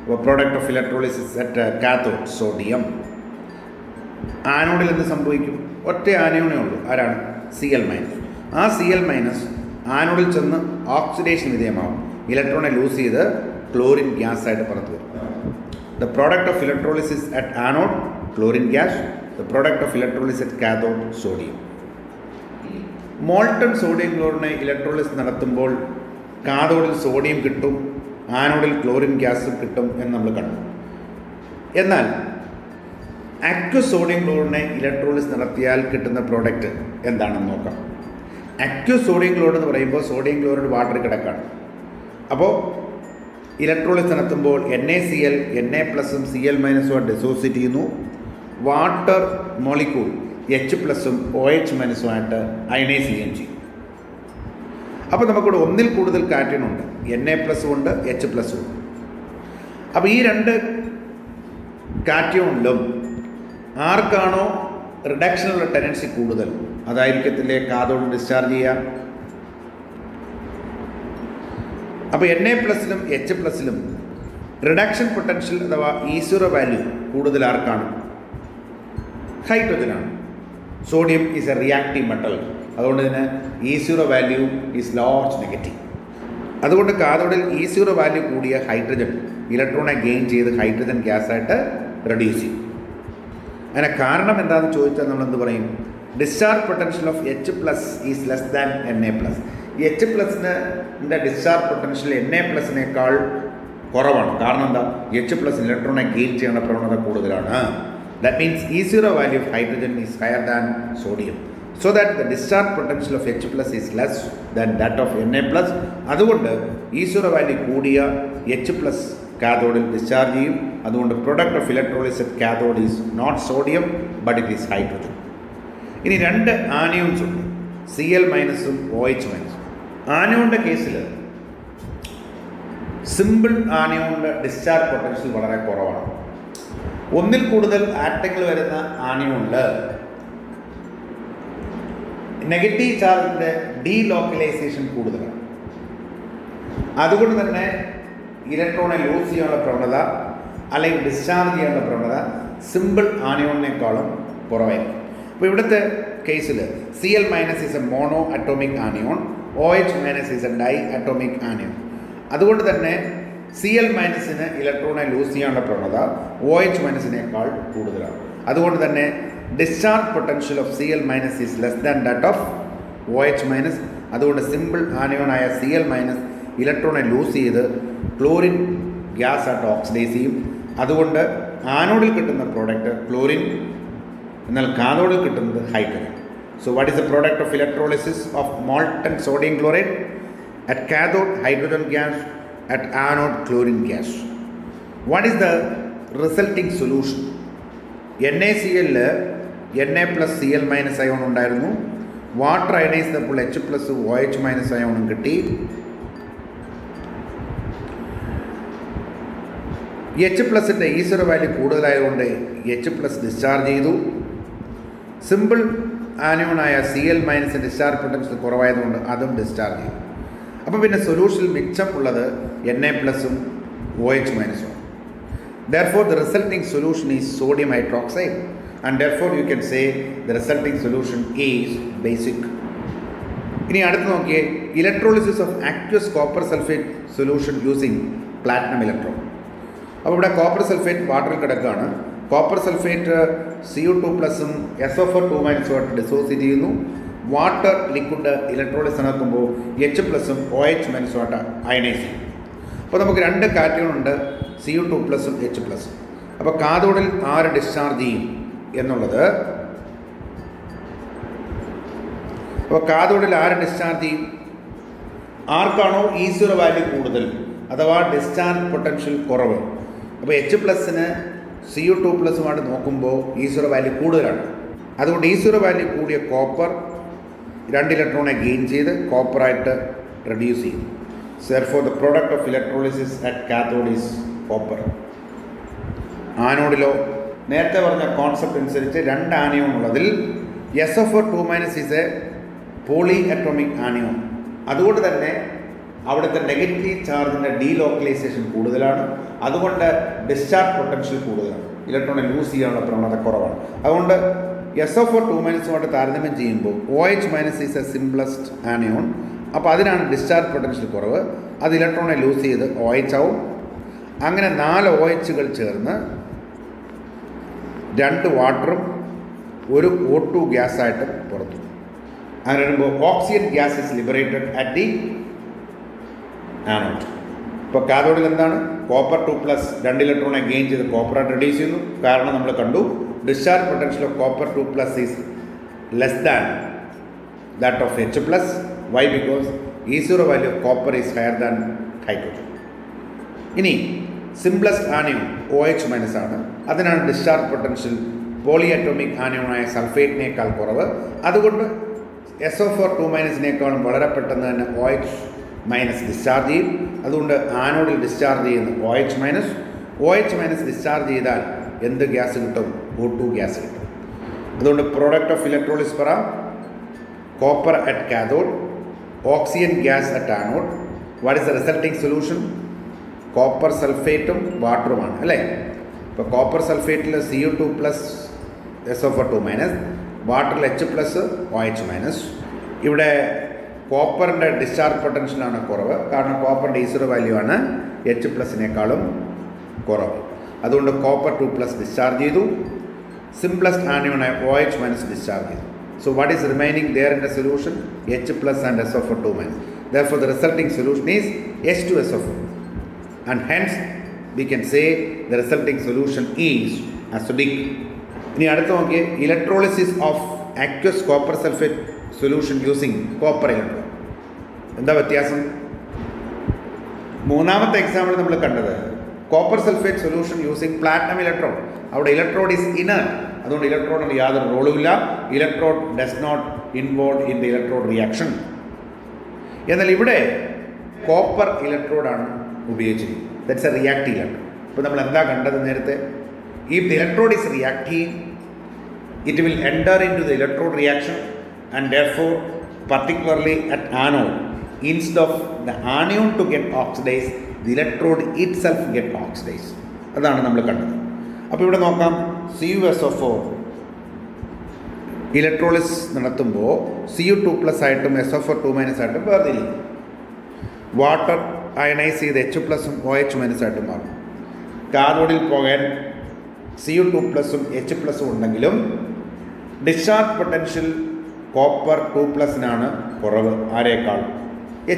അപ്പോൾ product of electrolysis at cathode sodium. ആനോഡിൽ എന്ത് സംഭവിക്കും? ഒറ്റ ആനയോണേ ഉള്ളൂ. ആരാണ്? Cl-. ആ Cl- ആനോഡിൽ ചെന്ന് ഓക്സിഡേഷൻ വിധേയമാവും. ഇലക്ട്രോണെ ലൂസ് ചെയ്ത് ക്ലോറിൻ ഗ്യാസ് ആയിട്ട് പുറത്തു വരും. The product of electrolysis at anode chlorine gas, the product of electrolysis at cathode sodium. Molten sodium ക്ലോറിനെ ഇലക്ട്രോളിസിസ് നടത്തുമ്പോൾ കാഥോഡിൽ സോഡിയം കിട്ടും, ആനോഡിൽ ക്ലോറിൻ ഗ്യാസും കിട്ടും എന്ന് നമ്മൾ കണ്ടു. എന്നാൽ അക്വസ് സോഡിയം ക്ലോറിനെ ഇലക്ട്രോളിസിസ് നടത്തിയാൽ കിട്ടുന്ന പ്രോഡക്റ്റ് എന്താണെന്ന് നോക്കാം. അക്വസ് സോഡിയം ക്ലോറൈഡ് എന്ന് പറയുമ്പോൾ സോഡിയം ക്ലോറൈഡ് വാട്ടറിൽ കിടക്കാണ്. അപ്പോൾ ഇലക്ട്രോളിസ് നടത്തുമ്പോൾ NaCl Na പ്ലസും Cl മൈനസും ഡിസോസിയേറ്റ് ചെയ്യുന്നു. വാട്ടർ മോളിക്യൂൾ H പ്ലസും OH മൈനസുമായിട്ട് അയണൈസ് ചെയ്യുകയും ചെയ്യും. അപ്പോൾ നമുക്കിവിടെ ഒന്നിൽ കൂടുതൽ കാറ്റയൺ ഉണ്ട്. Na പ്ലസും ഉണ്ട്, H പ്ലസും ഉണ്ട്. അപ്പോൾ ഈ രണ്ട് കാറ്റയോണിലും ആർക്കാണോ റിഡക്ഷനുള്ള ടെൻഡൻസി കൂടുതൽ അതായിരിക്കത്തില്ലേ കാഥോഡ് ഡിസ്ചാർജ് ചെയ്യാം. അപ്പോൾ Na പ്ലസിലും H പ്ലസിലും റിഡക്ഷൻ പൊട്ടൻഷ്യൽ അഥവാ E0 വാല്യൂ കൂടുതൽ ആർക്കാണ്? ഹൈഡ്രജനാണ്. Sodium is a reactive metal, അതുകൊണ്ട് തന്നെ E0 value is large negative. അതുകൊണ്ട് കാഥോഡിൽ E0 വാല്യൂ കൂടിയ ഹൈഡ്രജൻ ഇലക്ട്രോണെ ഗെയിൻ ചെയ്ത് ഹൈഡ്രജൻ ഗ്യാസായിട്ട് റെഡ്യൂസ് ചെയ്യും. അതിന് കാരണം എന്താണെന്ന് ചോദിച്ചാൽ നമ്മളെന്ത് പറയും? Discharge potential of H plus is less than Na plus. ഈ H പ്ലസിൻ്റെ ഡിസ്ചാർജ് പൊട്ടൻഷ്യൽ Na പ്ലസിനേക്കാൾ കുറവാണ്. കാരണം എന്താ? H പ്ലസ് ഇലക്ട്രോണെ ഗെയിൻ ചെയ്യുന്ന പ്രവണത കൂടുതലാണ്. That means E0 value of hydrogen is higher than sodium. So that the discharge potential of H plus is less than that of Na plus. അതുകൊണ്ട് E0 value കൂടിയ H plus കാഥോഡിൽ discharge ചെയ്യും. അതുകൊണ്ട് product of electrolysis at cathode is not sodium but it is hydrogen. ഇനി രണ്ട് anions ഉണ്ട്, Cl മൈനസും OH മൈനസും. ആനിയോണിൻ്റെ കേസിൽ simple ആനിയോണിൻ്റെ discharge potential വളരെ കുറവാണ്. ഒന്നിൽ കൂടുതൽ ആറ്റങ്ങൾ വരുന്ന ആനിയോണിൽ നെഗറ്റീവ് ചാർജിൻ്റെ ഡീലോക്കലൈസേഷൻ കൂടുതലാണ്. അതുകൊണ്ട് തന്നെ ഇലക്ട്രോണെ ലൂസ് ചെയ്യാനുള്ള പ്രവണത അല്ലെങ്കിൽ ഡിസ്ചാർജ് ചെയ്യാനുള്ള പ്രവണത സിമ്പിൾ ആനിയോണിനേക്കാളും കുറവായിരിക്കും. അപ്പോൾ ഇവിടുത്തെ കേസിൽ Cl minus is a monoatomic anion, OH minus is a diatomic anion. അതുകൊണ്ട് തന്നെ Cl മൈനസിന് ഇലക്ട്രോണെ ലൂസ് ചെയ്യാനുള്ള പ്രവണത OH മൈനസിനേക്കാൾ കൂടുതലാണ്. അതുകൊണ്ട് തന്നെ discharge potential of Cl minus is less than that of OH minus. അതുകൊണ്ട് സിമ്പിൾ ആനിയോണായ Cl മൈനസ് ഇലക്ട്രോണെ ലൂസ് ചെയ്ത് ക്ലോറിൻ ഗ്യാസ് ആയിട്ട് ഓക്സിഡൈസ് ചെയ്യും. അതുകൊണ്ട് ആനോഡിൽ കിട്ടുന്ന പ്രോഡക്റ്റ് ക്ലോറിൻ, എന്നാൽ കാഥോഡിൽ കിട്ടുന്നത് hydrogen. So what is the product of electrolysis of molten sodium chloride? At cathode hydrogen gas, at anode chlorine gas. What is the resulting solution? NaCl Na plus Cl minus ion ഉണ്ടായിരുന്നു. Water ionise ചെയ്തപ്പോൾ H plus OH minus അയോണും കിട്ടി. H പ്ലസിൻ്റെ E0 value കൂടുതലായതുകൊണ്ട് H plus discharge ചെയ്തു. Simple ആനിയോണായ Cl minus discharge potential കുറവായതുകൊണ്ട് അതും ഡിസ്ചാർജ് ചെയ്തു. അപ്പോൾ പിന്നെ സൊല്യൂഷനിൽ മിച്ചം ഉള്ളത് Na പ്ലസും OH മൈനസും. Therefore the resulting solution is sodium hydroxide, and therefore you can say the resulting solution is basic. ഇനി അടുത്ത് നോക്കിയേ, electrolysis of aqueous copper sulfate solution using platinum electron. അപ്പോൾ ഇവിടെ കോപ്പർ സൾഫേറ്റ് വാട്ടറിൽ കിടക്കുകയാണ്. കോപ്പർ സൾഫേറ്റ് Cu2 പ്ലസും SO4 മൈനസുമായിട്ട് dissociate ചെയ്യുന്നു. Water liquid electrolysis നടക്കുമ്പോൾ H പ്ലസും OH മൈനസുമായിട്ട് അയണൈസ് ചെയ്യും. അപ്പോൾ നമുക്ക് രണ്ട് കാറ്റയോൺ ഉണ്ട്, Cu2 പ്ലസും H പ്ലസും. അപ്പോൾ കാഥോഡിൽ ആര് ഡിസ്ചാർജ് ചെയ്യും എന്നുള്ളത്, അപ്പോൾ കാഥോഡിൽ ആര് ഡിസ്ചാർജ് ചെയ്യും? ആർക്കാണോ E0 വാല്യൂ കൂടുതൽ അഥവാ ഡിസ്ചാർജ് പൊട്ടൻഷ്യൽ കുറവ്. അപ്പോൾ H പ്ലസിന് Cu2 പ്ലസുമായിട്ട് നോക്കുമ്പോൾ E0 വാല്യൂ കൂടുതലാണ്. അതുകൊണ്ട് E0 വാല്യൂ കൂടിയ കോപ്പർ രണ്ട് ഇലക്ട്രോണെ ഗെയിൻ ചെയ്ത് കോപ്പറായിട്ട് റെഡ്യൂസ് ചെയ്യും. Therefore the product of electrolysis at cathode is copper. ആനോഡിലോ നേരത്തെ പറഞ്ഞ കോൺസെപ്റ്റ് അനുസരിച്ച് രണ്ട് ആനിയോൺ ഉള്ളതിൽ SO4 minus is a polyatomic anion. അതുകൊണ്ട് തന്നെ അവിടുത്തെ നെഗറ്റീവ് ചാർജിൻ്റെ ഡീലോക്കലൈസേഷൻ കൂടുതലാണ്. അതുകൊണ്ട് ഡിസ്ചാർജ് പൊട്ടൻഷ്യൽ കൂടുതലാണ്, ഇലക്ട്രോണെ ലൂസ് ചെയ്യാനുള്ള പ്രവണത കുറവാണ്. അതുകൊണ്ട് SO4 മൈനസുമായിട്ട് താരതമ്യം ചെയ്യുമ്പോൾ OH minus is A simplest anion. അപ്പോൾ അതിനാണ് ഡിസ്ചാർജ് പൊട്ടൻഷ്യൽ കുറവ്. അത് ഇലക്ട്രോണെ ലൂസ് ചെയ്ത് OH ആവും. അങ്ങനെ 4 OHകൾ ചേർന്ന് 2 വാട്ടറും ഒരു O2 ഗ്യാസായിട്ട് പുറത്തു. അങ്ങനെ വരുമ്പോൾ oxygen gas is liberated at the anode. ഇപ്പോൾ കാഥോഡിൽ എന്താണ്? കോപ്പർ 2 പ്ലസ് 2 ഇലക്ട്രോണെ ഗെയിൻ ചെയ്ത് കോപ്പറായിട്ട് റെഡ്യൂസ് ചെയ്യുന്നു. കാരണം നമ്മൾ കണ്ടു discharge potential of copper 2 plus is less than that of H plus. Why? Because E0 value of copper is higher than hydrogen. ഇനി simplest anion OH- ആണ്. അതിനാണ് ഡിസ്ചാർജ് പൊട്ടൻഷ്യൽ പോളി അറ്റോമിക് ആനിയോണായ സൾഫേറ്റിനേക്കാൾ കുറവ്. അതുകൊണ്ട് SO4 വളരെ പെട്ടെന്ന് തന്നെ OH- ഡിസ്ചാർജ് ചെയ്യും. അതുകൊണ്ട് ആനോഡിൽ ഡിസ്ചാർജ് ചെയ്യുന്ന OH- ഡിസ്ചാർജ് ചെയ്താൽ എന്ത് ഗ്യാസ് കിട്ടും? O2 ഗ്യാസ് കിട്ടും. അതുകൊണ്ട് പ്രോഡക്റ്റ് ഓഫ് ഇലക്ട്രോളിസിസ് പറ: copper at cathode, oxygen gas at anode. What is the resulting solution? Copper സൾഫേറ്റും വാട്ടറുമാണ് അല്ലേ. ഇപ്പോൾ കോപ്പർ സൾഫേറ്റിൽ Cu2+, SO4 വാട്ടറിൽ H+, OH-. ഇവിടെ കോപ്പറിൻ്റെ ഡിസ്ചാർജ് പൊട്ടൻഷ്യലാണ് കുറവ്. കാരണം കോപ്പറിൻ്റെ E0 വാല്യൂ ആണ് H+-നേക്കാളും കുറവ്. അതുകൊണ്ട് കോപ്പർ 2+ ഡിസ്ചാർജ് ചെയ്തു. സിംപ്ലസ്റ്റ് ആനിയോണായ OH- ഡിസ്ചാർജ് ചെയ്തു. So what is remaining there in the solution? H+ and SO4 Therefore the resulting solution is H2SO4, and hence we can say the resulting solution is acidic. ഇനി അടുത്ത് നോക്കിയേ, electrolysis of aqueous copper sulfate solution using copper electrode. എന്താ വ്യത്യാസം? മൂന്നാമത്തെ example നമ്മൾ കണ്ടത് copper sulphate solution using platinum electrode. അവിടെ electrode is inert. അതുകൊണ്ട് ഇലക്ട്രോഡിന് യാതൊരു റോളുമില്ല. Electrode does not involve in the electrode reaction. എന്നാൽ ഇവിടെ കോപ്പർ ഇലക്ട്രോഡാണ് ഉപയോഗിച്ചിരിക്കുന്നത്. That's a reactive electrode. ഇപ്പോൾ നമ്മൾ എന്താ കണ്ടത് നേരത്തെ? If the electrode is reactive, it will enter into the electrode reaction, and therefore particularly at anode, instead of the anion to get oxidized, the electrode itself get oxidized. അതാണ് നമ്മൾ കണ്ടത്. അപ്പോൾ ഇവിടെ നോക്കാം, CuSO4 ഇലക്ട്രോളിസ് നടത്തുമ്പോൾ Cu2+ ആയിട്ടും SO4 ആയിട്ടും വേർതിരിക്കും. Water ionise ചെയ്ത് H+ഉം OH- ആയിട്ടും മാറും. കാഥോഡിൽ പോകാൻ Cu2+ഉം H+ ഉണ്ടെങ്കിലും ഡിസ്ചാർജ് പൊട്ടൻഷ്യൽ കോപ്പർ 2+-നാണ് കുറവ്. ആരേക്കാൾ?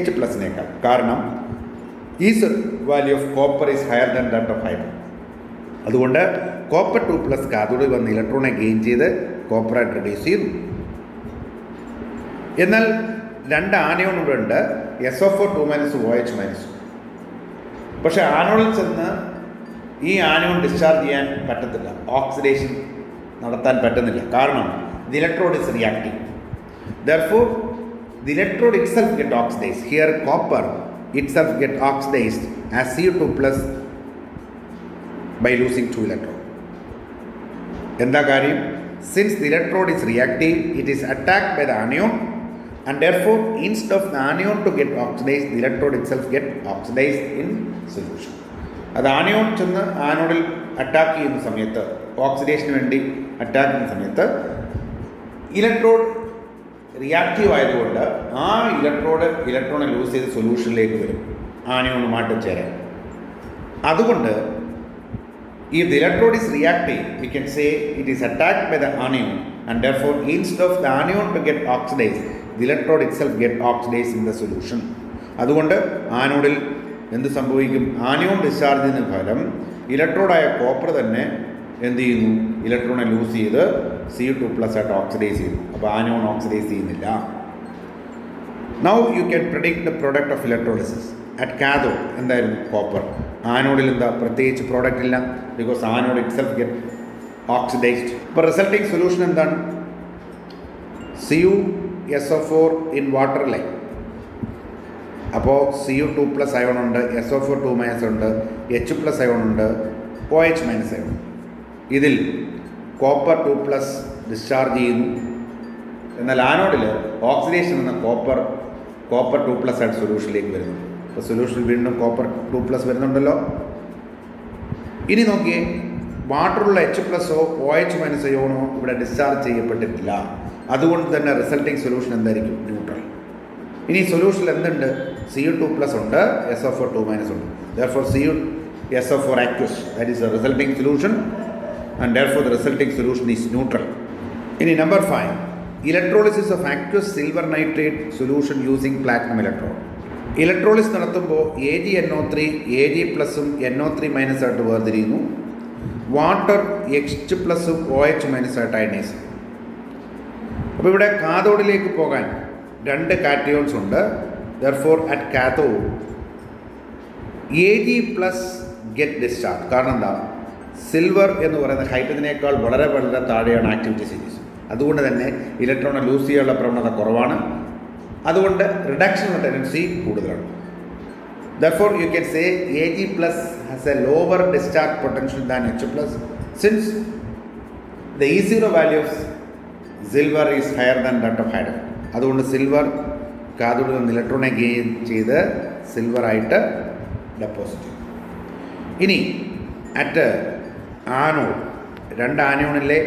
H+-നേക്കാൾ. കാരണം is value of copper is higher than that of hydrogen. അതുകൊണ്ട് കോപ്പർ 2+ കാഥോഡിൽ വന്ന് ഇലക്ട്രോണെ ഗെയിൻ ചെയ്ത് കോപ്പറായിട്ട് റെഡ്യൂസ് ചെയ്തു. എന്നാൽ രണ്ട് ആനയോൺ ഇവിടെ ഉണ്ട്, SO4 OH-. പക്ഷേ ആനോഡിൽ ചെന്ന് ഈ ആനയോൺ ഡിസ്ചാർജ് ചെയ്യാൻ പറ്റത്തില്ല, ഓക്സിഡേഷൻ നടത്താൻ പറ്റുന്നില്ല. കാരണം the electrode is reactive. Therefore the electrode itself get oxidized. Here copper itself get oxidized as Cu2+ by losing 2 electrons. എന്താ കാര്യം? Since the electrode is reactive, it is attacked by the anion, and therefore instead of the anion to get oxidized, the electrode itself get oxidized in solution. അത് anion ചെന്ന് ആനോഡിൽ attack ചെയ്യുന്ന സമയത്ത്, oxidation വേണ്ടി attack ചെയ്യുന്ന സമയത്ത് electrode reactive ആയതുകൊണ്ട് ആ ഇലക്ട്രോണെ lose ചെയ്ത് സൊല്യൂഷനിലേക്ക് വരും, ആനിയോണുമായിട്ട് ചേരാൻ. അതുകൊണ്ട് if the electrode is reactive, we can say it is attacked by the anion, and therefore instead of the anion to get oxidized, the electrode itself get oxidized in the solution. അതുകൊണ്ട് ആനോഡിൽ എന്ത് സംഭവിക്കും? Anion discharge ചെയ്യുന്ന ഫലം ഇലക്ട്രോഡായ copper തന്നെ എന്ത് ചെയ്യുന്നു? ഇലക്ട്രോണെ lose ചെയ്ത് Cu2+ ആയിട്ട് ഓക്സിഡൈസ് ചെയ്യുന്നു. അപ്പോൾ ആനിയോൺ ഓക്സിഡൈസ് ചെയ്യുന്നില്ല. Now you can predict the product of electrolysis. At cathode എന്തായിരുന്നു? കോപ്പർ. ആനോഡിൽ എന്താ? പ്രത്യേകിച്ച് പ്രോഡക്റ്റ് ഇല്ല, because anode itself get oxidised. ഇപ്പോൾ റിസൾട്ടിങ് സൊല്യൂഷൻ എന്താണ്? CuSO4 in water line. അപ്പോൾ Cu2+ അയോൺ ഉണ്ട്, SO4 ഉണ്ട്, H+ അയോൺ ഉണ്ട്, OH- അയോൺ. ഇതിൽ കോപ്പർ 2+ ഡിസ്ചാർജ് ചെയ്യുന്നു. എന്നാൽ ആനോഡിൽ ഓക്സിഡേഷൻ എന്ന കോപ്പർ 2+ ആയിട്ട് സൊല്യൂഷനിലേക്ക് വരുന്നു. അപ്പോൾ സൊല്യൂഷനിൽ വീണ്ടും കോപ്പർ 2+ വരുന്നുണ്ടല്ലോ. ഇനി നോക്കിയേ, വാട്ടറുള്ള H+ഓ OH- അയോണോ ഇവിടെ ഡിസ്ചാർജ് ചെയ്യപ്പെട്ടിട്ടില്ല. അതുകൊണ്ട് തന്നെ റിസൾട്ടിങ് സൊല്യൂഷൻ എന്തായിരിക്കും? ന്യൂട്രൽ. ഇനി സൊല്യൂഷനിൽ എന്തുണ്ട്? Cu2+ ഉണ്ട്, SO4 ഉണ്ട്. Therefore CuSO4 aqueous, that is the resulting solution, and therefore the resulting solution is neutral. ഇനി number 5, electrolysis of aqueous silver nitrate solution using platinum electrode. Electrolysis നടത്തുമ്പോൾ AgNO3 Ag+ഉം NO3- ആയിട്ട് വേർതിരിയുന്നു. Water H+ഉം OH- ആയിട്ട് ionise. അപ്പോൾ ഇവിടെ കാഥോഡിലേക്ക് പോകാൻ 2 cations ഉണ്ട്. Therefore at cathode Ag plus get discharge. കാരണം എന്താ, സിൽവർ എന്ന് പറയുന്ന ഹൈഡ്രജനേക്കാൾ വളരെ വളരെ താഴെയാണ് ആക്ടിവിറ്റി സീരീസ്. അതുകൊണ്ട് തന്നെ ഇലക്ട്രോണെ ലൂസ് ചെയ്യാനുള്ള പ്രവണത കുറവാണ്. അതുകൊണ്ട് റിഡക്ഷൻ ടെൻഡൻസി കൂടുതലാണ്. Therefore, you can say Ag plus has a lower discharge potential than H plus, since the E0 value of silver is higher than that of hydrogen. അതുകൊണ്ട് silver കാഥോഡിൽ നിന്ന് ഇലക്ട്രോണെ gain ചെയ്ത് silver ആയിട്ട് deposit ചെയ്യും. ഇനി at anode, രണ്ട് ആനോണിലെ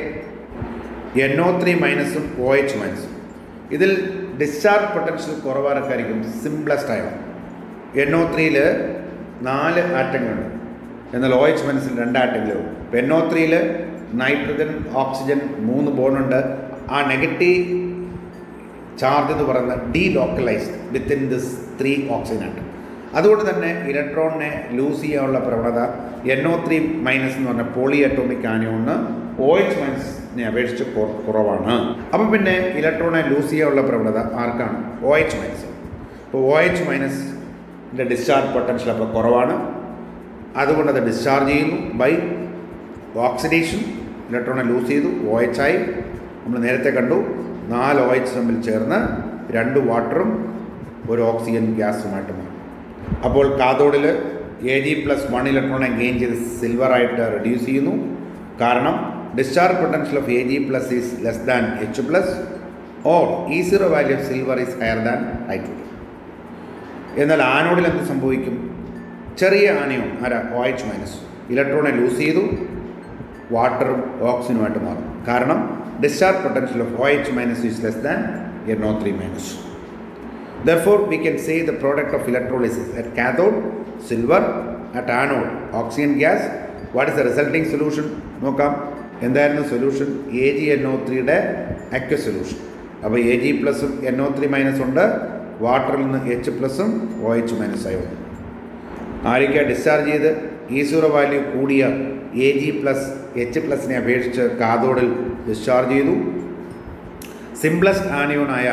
NO3 മൈനസും OH മൈനസും, ഇതിൽ discharge potential കുറവായിരിക്കും simplest ion. NO3 4 ആറ്റങ്ങളുണ്ട്, എന്നാൽ OH മൈനസിൽ 2 ആറ്റങ്ങളേ ഉള്ളൂ. ഇപ്പോൾ NO3 നൈട്രജൻ ഓക്സിജൻ 3 ബോണ്ടുണ്ട്. ആ നെഗറ്റീവ് ചാർജ് എന്ന് പറയുന്നത് delocalised within this 3 oxygen atom. അതുകൊണ്ട് തന്നെ ഇലക്ട്രോണിനെ ലൂസ് ചെയ്യാനുള്ള പ്രവണത NO3 മൈനസ് എന്ന് പറഞ്ഞ പോളി അറ്റോമിക് ആനിയോണിന് OH മൈനസിനെ അപേക്ഷിച്ച് കുറവാണ്. അപ്പം പിന്നെ ഇലക്ട്രോണെ ലൂസ് ചെയ്യാനുള്ള പ്രവണത ആർക്കാണ്? OH minus. അപ്പോൾ OH മൈനസിൻ്റെ ഡിസ്ചാർജ് പൊട്ടൻഷ്യൽ അപ്പോൾ കുറവാണ്. അതുകൊണ്ട് അത് ഡിസ്ചാർജ് ചെയ്യുന്നു ബൈ ഓക്സിഡേഷൻ. ഇലക്ട്രോണെ ലൂസ് ചെയ്തു, OH ആയി. നമ്മൾ നേരത്തെ കണ്ടു 4 OH തമ്മിൽ ചേർന്ന് 2 വാട്ടറും 1 ഓക്സിജൻ ഗ്യാസുമായിട്ട് മാറും. അപ്പോൾ കാഥോഡിൽ Ag+1 ഇലക്ട്രോണെ ഗെയിൻ ചെയ്ത് സിൽവറായിട്ട് റെഡ്യൂസ് ചെയ്യുന്നു. കാരണം discharge potential of Ag+ is less than H+, or E0 value of silver is higher than hydrogen. എന്നാൽ ആനോഡിൽ എന്ത് സംഭവിക്കും? ചെറിയ ആനയോൺ OH മൈനസ് ഇലക്ട്രോണെ ലൂസ് ചെയ്തു, വാട്ടറും ഓക്സിജനുമായിട്ട് മാറും. കാരണം discharge potential of OH minus is less than NO3 minus. Therefore, we can say the product of electrolysis at cathode, silver, at anode, oxygen gas. What is the resulting solution? നോക്കാം. എന്തായിരുന്നു solution? AgNO3യുടെ aqueous solution. അപ്പോൾ Ag പ്ലസും NO3 minus ഉണ്ട്, വാട്ടറിൽ നിന്ന് H+ഉം OH minus ആയി ഉണ്ട്. ആരൊക്കെയാണ് ഡിസ്ചാർജ് ചെയ്ത് E0 വാല്യൂ കൂടിയ Ag+H+നെ അപേക്ഷിച്ച് കാഥോഡിൽ ഡിസ്ചാർജ് ചെയ്തു. സിംപ്ലസ്റ്റ് ആനിയോണായ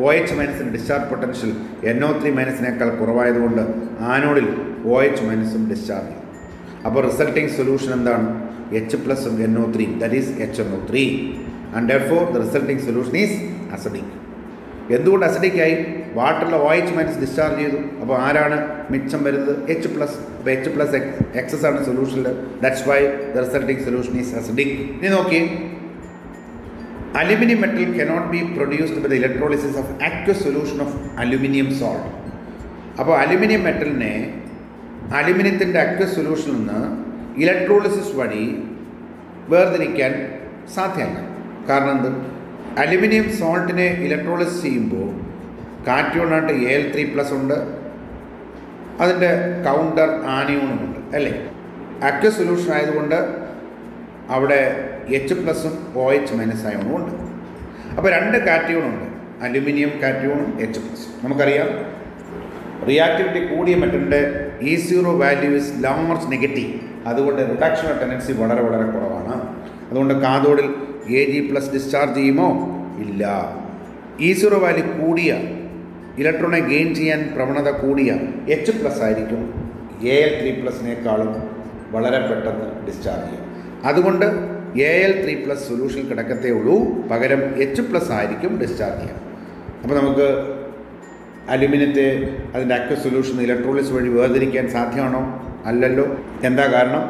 OH മൈനസിന് ഡിസ്ചാർജ് പൊട്ടൻഷ്യൽ NO3 മൈനസിനേക്കാൾ കുറവായതുകൊണ്ട് ആനോഡിൽ OH മൈനസും ഡിസ്ചാർജ് ചെയ്തു. അപ്പോൾ റിസൾട്ടിങ് സൊല്യൂഷൻ എന്താണ്? H+ഉം NO3, that is HNO3. And therefore the resulting solution is acidic. എന്തുകൊണ്ട് അസിഡിക്കായി? വാട്ടറിൽ OH മൈനസ് ഡിസ്ചാർജ് ചെയ്തു. അപ്പോൾ ആരാണ് മിച്ചം വരുന്നത്? H+. അപ്പോൾ H+ എക്സസ് ആണ് സൊല്യൂഷനിൽ. That's why the resulting solution is acidic. ഇനി നോക്കിയേ, aluminium metal cannot be produced by the electrolysis of aqueous solution of aluminium salt. അപ്പോൾ അലുമിനിയം മെറ്റലിനെ അലുമിനിയത്തിൻ്റെ ആക്വസ് സൊല്യൂഷനിൽ നിന്ന് ഇലക്ട്രോളിസിസ് വഴി വേർതിരിക്കാൻ സാധ്യമല്ല. കാരണം എന്ത്? അലുമിനിയം സോൾട്ടിനെ ഇലക്ട്രോളിസ് ചെയ്യുമ്പോൾ കാറ്റയോണായിട്ട് Al3+ ഉണ്ട്, അതിൻ്റെ കൗണ്ടർ ആനിയോണുമുണ്ട്, അല്ലേ? ആക്വസ് സൊല്യൂഷൻ ആയതുകൊണ്ട് അവിടെ H+ഉം OH മൈനസ് അയോണും ഉണ്ട്. അപ്പോൾ 2 കാറ്റയോണുണ്ട്, അലുമിനിയം കാറ്റയോണും H+. നമുക്കറിയാം റിയാക്ടിവിറ്റി കൂടിയ മെറ്റലിൻ്റെ E0 value is large negative. അതുകൊണ്ട് റിഡക്ഷൻ ടെൻഡൻസി വളരെ വളരെ കുറവാണ്. അതുകൊണ്ട് കാഥോഡിൽ Ag+ ഡിസ്ചാർജ് ചെയ്യുമോ? ഇല്ല. E0 വാല്യൂ കൂടിയ ഇലക്ട്രോണെ ഗെയിൻ ചെയ്യാൻ പ്രവണത കൂടിയ H+ ആയിരിക്കും Al3+നേക്കാളും വളരെ പെട്ടെന്ന് ഡിസ്ചാർജ് ചെയ്യും. അതുകൊണ്ട് Al3+ സൊല്യൂഷൻ കിടക്കത്തേ ഉള്ളൂ, പകരം H+ ആയിരിക്കും ഡിസ്ചാർജ് ചെയ്യുക. അപ്പോൾ നമുക്ക് അലുമിനിയത്തെ അതിൻ്റെ ആക്വസ് സൊല്യൂഷൻ ഇലക്ട്രോളിസ് വഴി വേർതിരിക്കാൻ സാധ്യമാണോ? അല്ലല്ലോ. എന്താ കാരണം?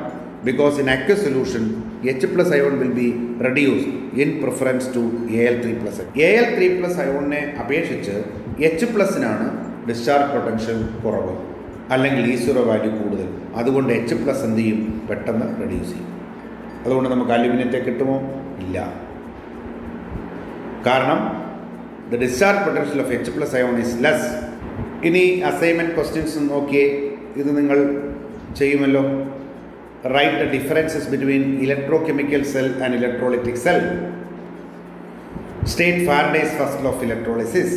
because in aqueous solution H+ ion will be reduced in preference to Al3+. Al3+ അയോണിനെ അപേക്ഷിച്ച് H+നാണ് ഡിസ്ചാർജ് പൊട്ടൻഷ്യൽ കുറവ്, അല്ലെങ്കിൽ E0 വാല്യൂ കൂടുതൽ. അതുകൊണ്ട് H+ എന്ത് ചെയ്യും? പെട്ടെന്ന് റെഡ്യൂസ് ചെയ്യും. അതുകൊണ്ട് നമുക്ക് അലുമിനിയത്തെ കിട്ടുമോ? ഇല്ല. കാരണം the discharge potential of H+ ion is less. ഇനി അസൈൻമെൻറ്റ് ക്വസ്റ്റ്യൻസ് നോക്കിയേ, ഇത് നിങ്ങൾ ചെയ്യുമല്ലോ. Write the differences between electrochemical cell and electrolytic cell. State Faraday's first law of electrolysis.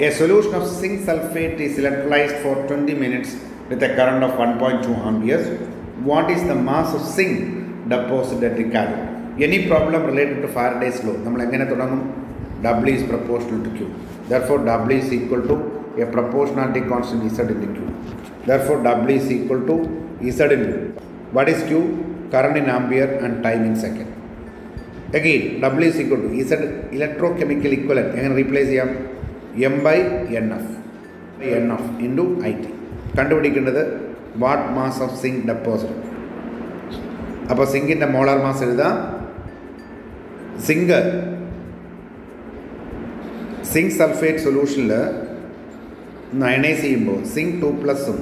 A solution of zinc sulfate is electrolyzed for 20 minutes with a current of 1.2 amperes. What is the mass of zinc deposited at the cathode? Any problem related to Faraday's law? നമ്മൾ എങ്ങനെ തുടങ്ങും? W is proportional to Q. Therefore, W is equal to a proportionality constant Z into Q. Therefore, W is equal to Z into what is Q? Current in ampere and time in second. Again, W is equal to Z electrochemical equivalent. I can replace M by NF. NF into IT. കണ്ടുപിടിക്കേണ്ടത് what mass of zinc deposit. അപ്പോൾ സിങ്കിൻ്റെ molar mass എഴുതാം. Zinc sulphate സൊല്യൂഷനിൽ ionize ചെയ്യുമ്പോൾ zinc 2+ഉം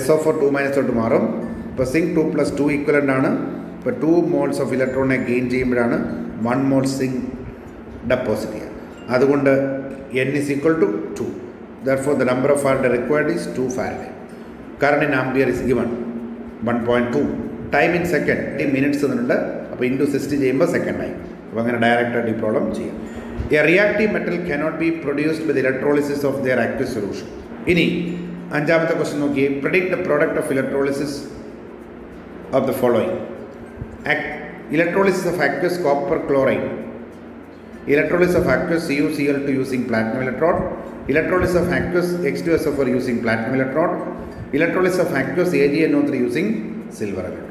SO4 2- മാറും. ഇപ്പോൾ zinc 2+2 equivalent ആണ്. ഇപ്പോൾ 2 moles ഓഫ് ഇലക്ട്രോണിനെ ഗെയിൻ ചെയ്യുമ്പോഴാണ് 1 mole സിങ്ക് ഡെപ്പോസിറ്റ് ചെയ്യുക. അതുകൊണ്ട് N is equal to 2. Therefore, the number of Faraday required is 2 Faraday. Current in ampere is given 1.2. Time in second 10 minutes എന്നുണ്ട്. അപ്പോൾ ഇൻറ്റു 60 ചെയ്യുമ്പോൾ സെക്കൻഡ് ആയി. അപ്പോൾ അങ്ങനെ ഡയറക്റ്റായിട്ട് ഈ പ്രോബ്ലം ചെയ്യാം. A reactive metal cannot be produced with electrolysis of their aqueous solution. ഇനി അഞ്ചാമത്തെ ക്വസ്റ്റ്യൻ നോക്കിയേ. Predict the product of electrolysis of the following. Electrolysis of aqueous copper chloride. Electrolysis of aqueous CuCl2 using platinum electrode. Electrolysis of aqueous H2SO4 using platinum electrode. Electrolysis of aqueous AgNO3 using silver electrode.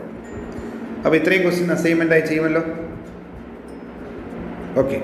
അപ്പോൾ ഇത്രയും question assignment ആയി ചെയ്യുമല്ലോ. Okay.